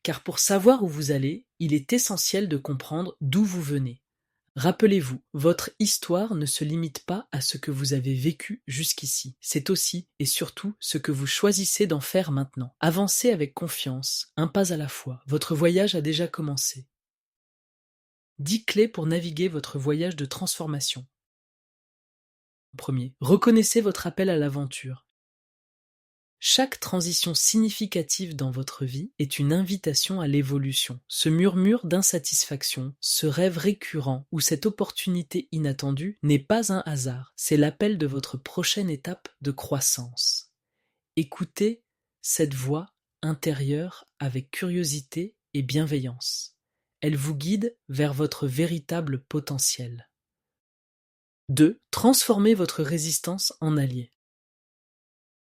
A: Car pour savoir où vous allez, il est essentiel de comprendre d'où vous venez. Rappelez-vous, votre histoire ne se limite pas à ce que vous avez vécu jusqu'ici. C'est aussi et surtout ce que vous choisissez d'en faire maintenant. Avancez avec confiance, un pas à la fois. Votre voyage a déjà commencé. 10 clés pour naviguer votre voyage de transformation. Premier, reconnaissez votre appel à l'aventure. Chaque transition significative dans votre vie est une invitation à l'évolution. Ce murmure d'insatisfaction, ce rêve récurrent ou cette opportunité inattendue n'est pas un hasard, c'est l'appel de votre prochaine étape de croissance. Écoutez cette voix intérieure avec curiosité et bienveillance. Elle vous guide vers votre véritable potentiel. 2. Transformez votre résistance en allié.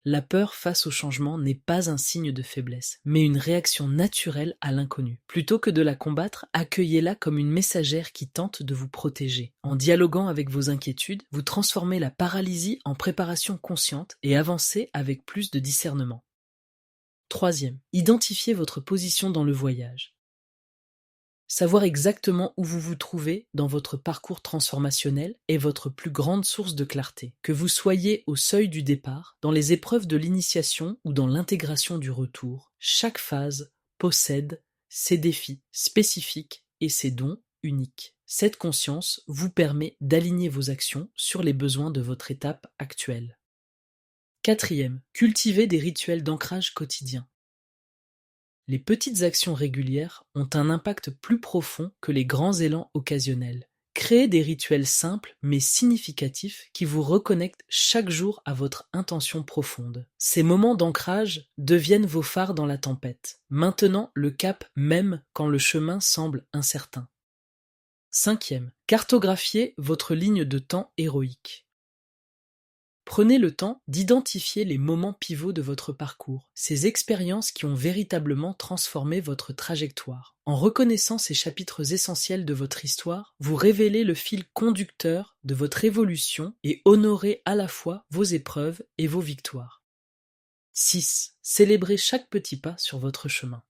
A: La peur face au changement n'est pas un signe de faiblesse, mais une réaction naturelle à l'inconnu. Plutôt que de la combattre, accueillez-la comme une messagère qui tente de vous protéger. En dialoguant avec vos inquiétudes, vous transformez la paralysie en préparation consciente et avancez avec plus de discernement. 3. Identifiez votre position dans le voyage. Savoir exactement où vous vous trouvez dans votre parcours transformationnel est votre plus grande source de clarté. Que vous soyez au seuil du départ, dans les épreuves de l'initiation ou dans l'intégration du retour, chaque phase possède ses défis spécifiques et ses dons uniques. Cette conscience vous permet d'aligner vos actions sur les besoins de votre étape actuelle. 4. Cultivez des rituels d'ancrage quotidien. Les petites actions régulières ont un impact plus profond que les grands élans occasionnels. Créez des rituels simples mais significatifs qui vous reconnectent chaque jour à votre intention profonde. Ces moments d'ancrage deviennent vos phares dans la tempête, maintenant le cap même quand le chemin semble incertain. 5. Cartographiez votre ligne de temps héroïque. Prenez le temps d'identifier les moments pivots de votre parcours, ces expériences qui ont véritablement transformé votre trajectoire. En reconnaissant ces chapitres essentiels de votre histoire, vous révélez le fil conducteur de votre évolution et honorez à la fois vos épreuves et vos victoires. 6. Célébrez chaque petit pas sur votre chemin.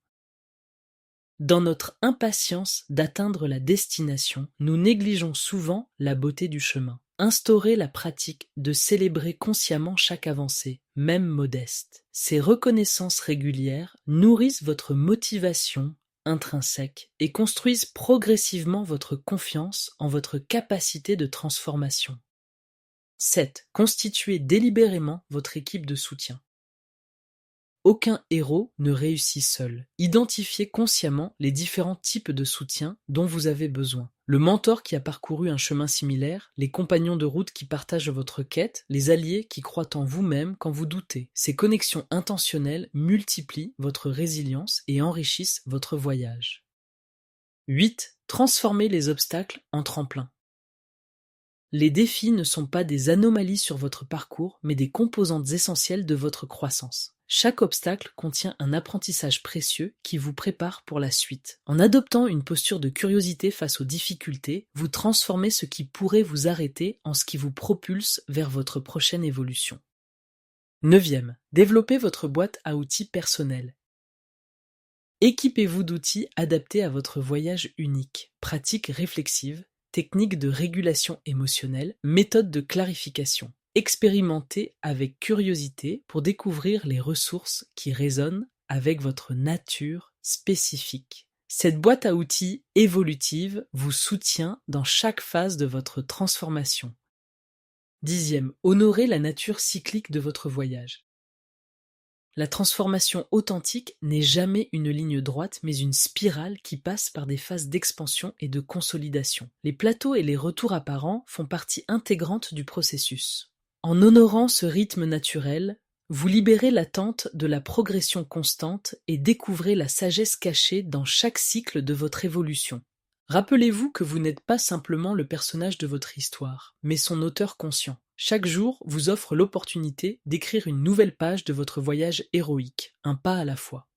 A: Dans notre impatience d'atteindre la destination, nous négligeons souvent la beauté du chemin. Instaurez la pratique de célébrer consciemment chaque avancée, même modeste. Ces reconnaissances régulières nourrissent votre motivation intrinsèque et construisent progressivement votre confiance en votre capacité de transformation. 7. Constituez délibérément votre équipe de soutien. Aucun héros ne réussit seul. Identifiez consciemment les différents types de soutien dont vous avez besoin. Le mentor qui a parcouru un chemin similaire, les compagnons de route qui partagent votre quête, les alliés qui croient en vous-même quand vous doutez. Ces connexions intentionnelles multiplient votre résilience et enrichissent votre voyage. 8. Transformez les obstacles en tremplins. Les défis ne sont pas des anomalies sur votre parcours, mais des composantes essentielles de votre croissance. Chaque obstacle contient un apprentissage précieux qui vous prépare pour la suite. En adoptant une posture de curiosité face aux difficultés, vous transformez ce qui pourrait vous arrêter en ce qui vous propulse vers votre prochaine évolution. 9e, développez votre boîte à outils personnelle. Équipez-vous d'outils adaptés à votre voyage unique, pratiques réflexives, techniques de régulation émotionnelle, méthodes de clarification. Expérimentez avec curiosité pour découvrir les ressources qui résonnent avec votre nature spécifique. Cette boîte à outils évolutive vous soutient dans chaque phase de votre transformation. 10e, honorez la nature cyclique de votre voyage. La transformation authentique n'est jamais une ligne droite mais une spirale qui passe par des phases d'expansion et de consolidation. Les plateaux et les retours apparents font partie intégrante du processus. En honorant ce rythme naturel, vous libérez l'attente de la progression constante et découvrez la sagesse cachée dans chaque cycle de votre évolution. Rappelez-vous que vous n'êtes pas simplement le personnage de votre histoire, mais son auteur conscient. Chaque jour vous offre l'opportunité d'écrire une nouvelle page de votre voyage héroïque, un pas à la fois.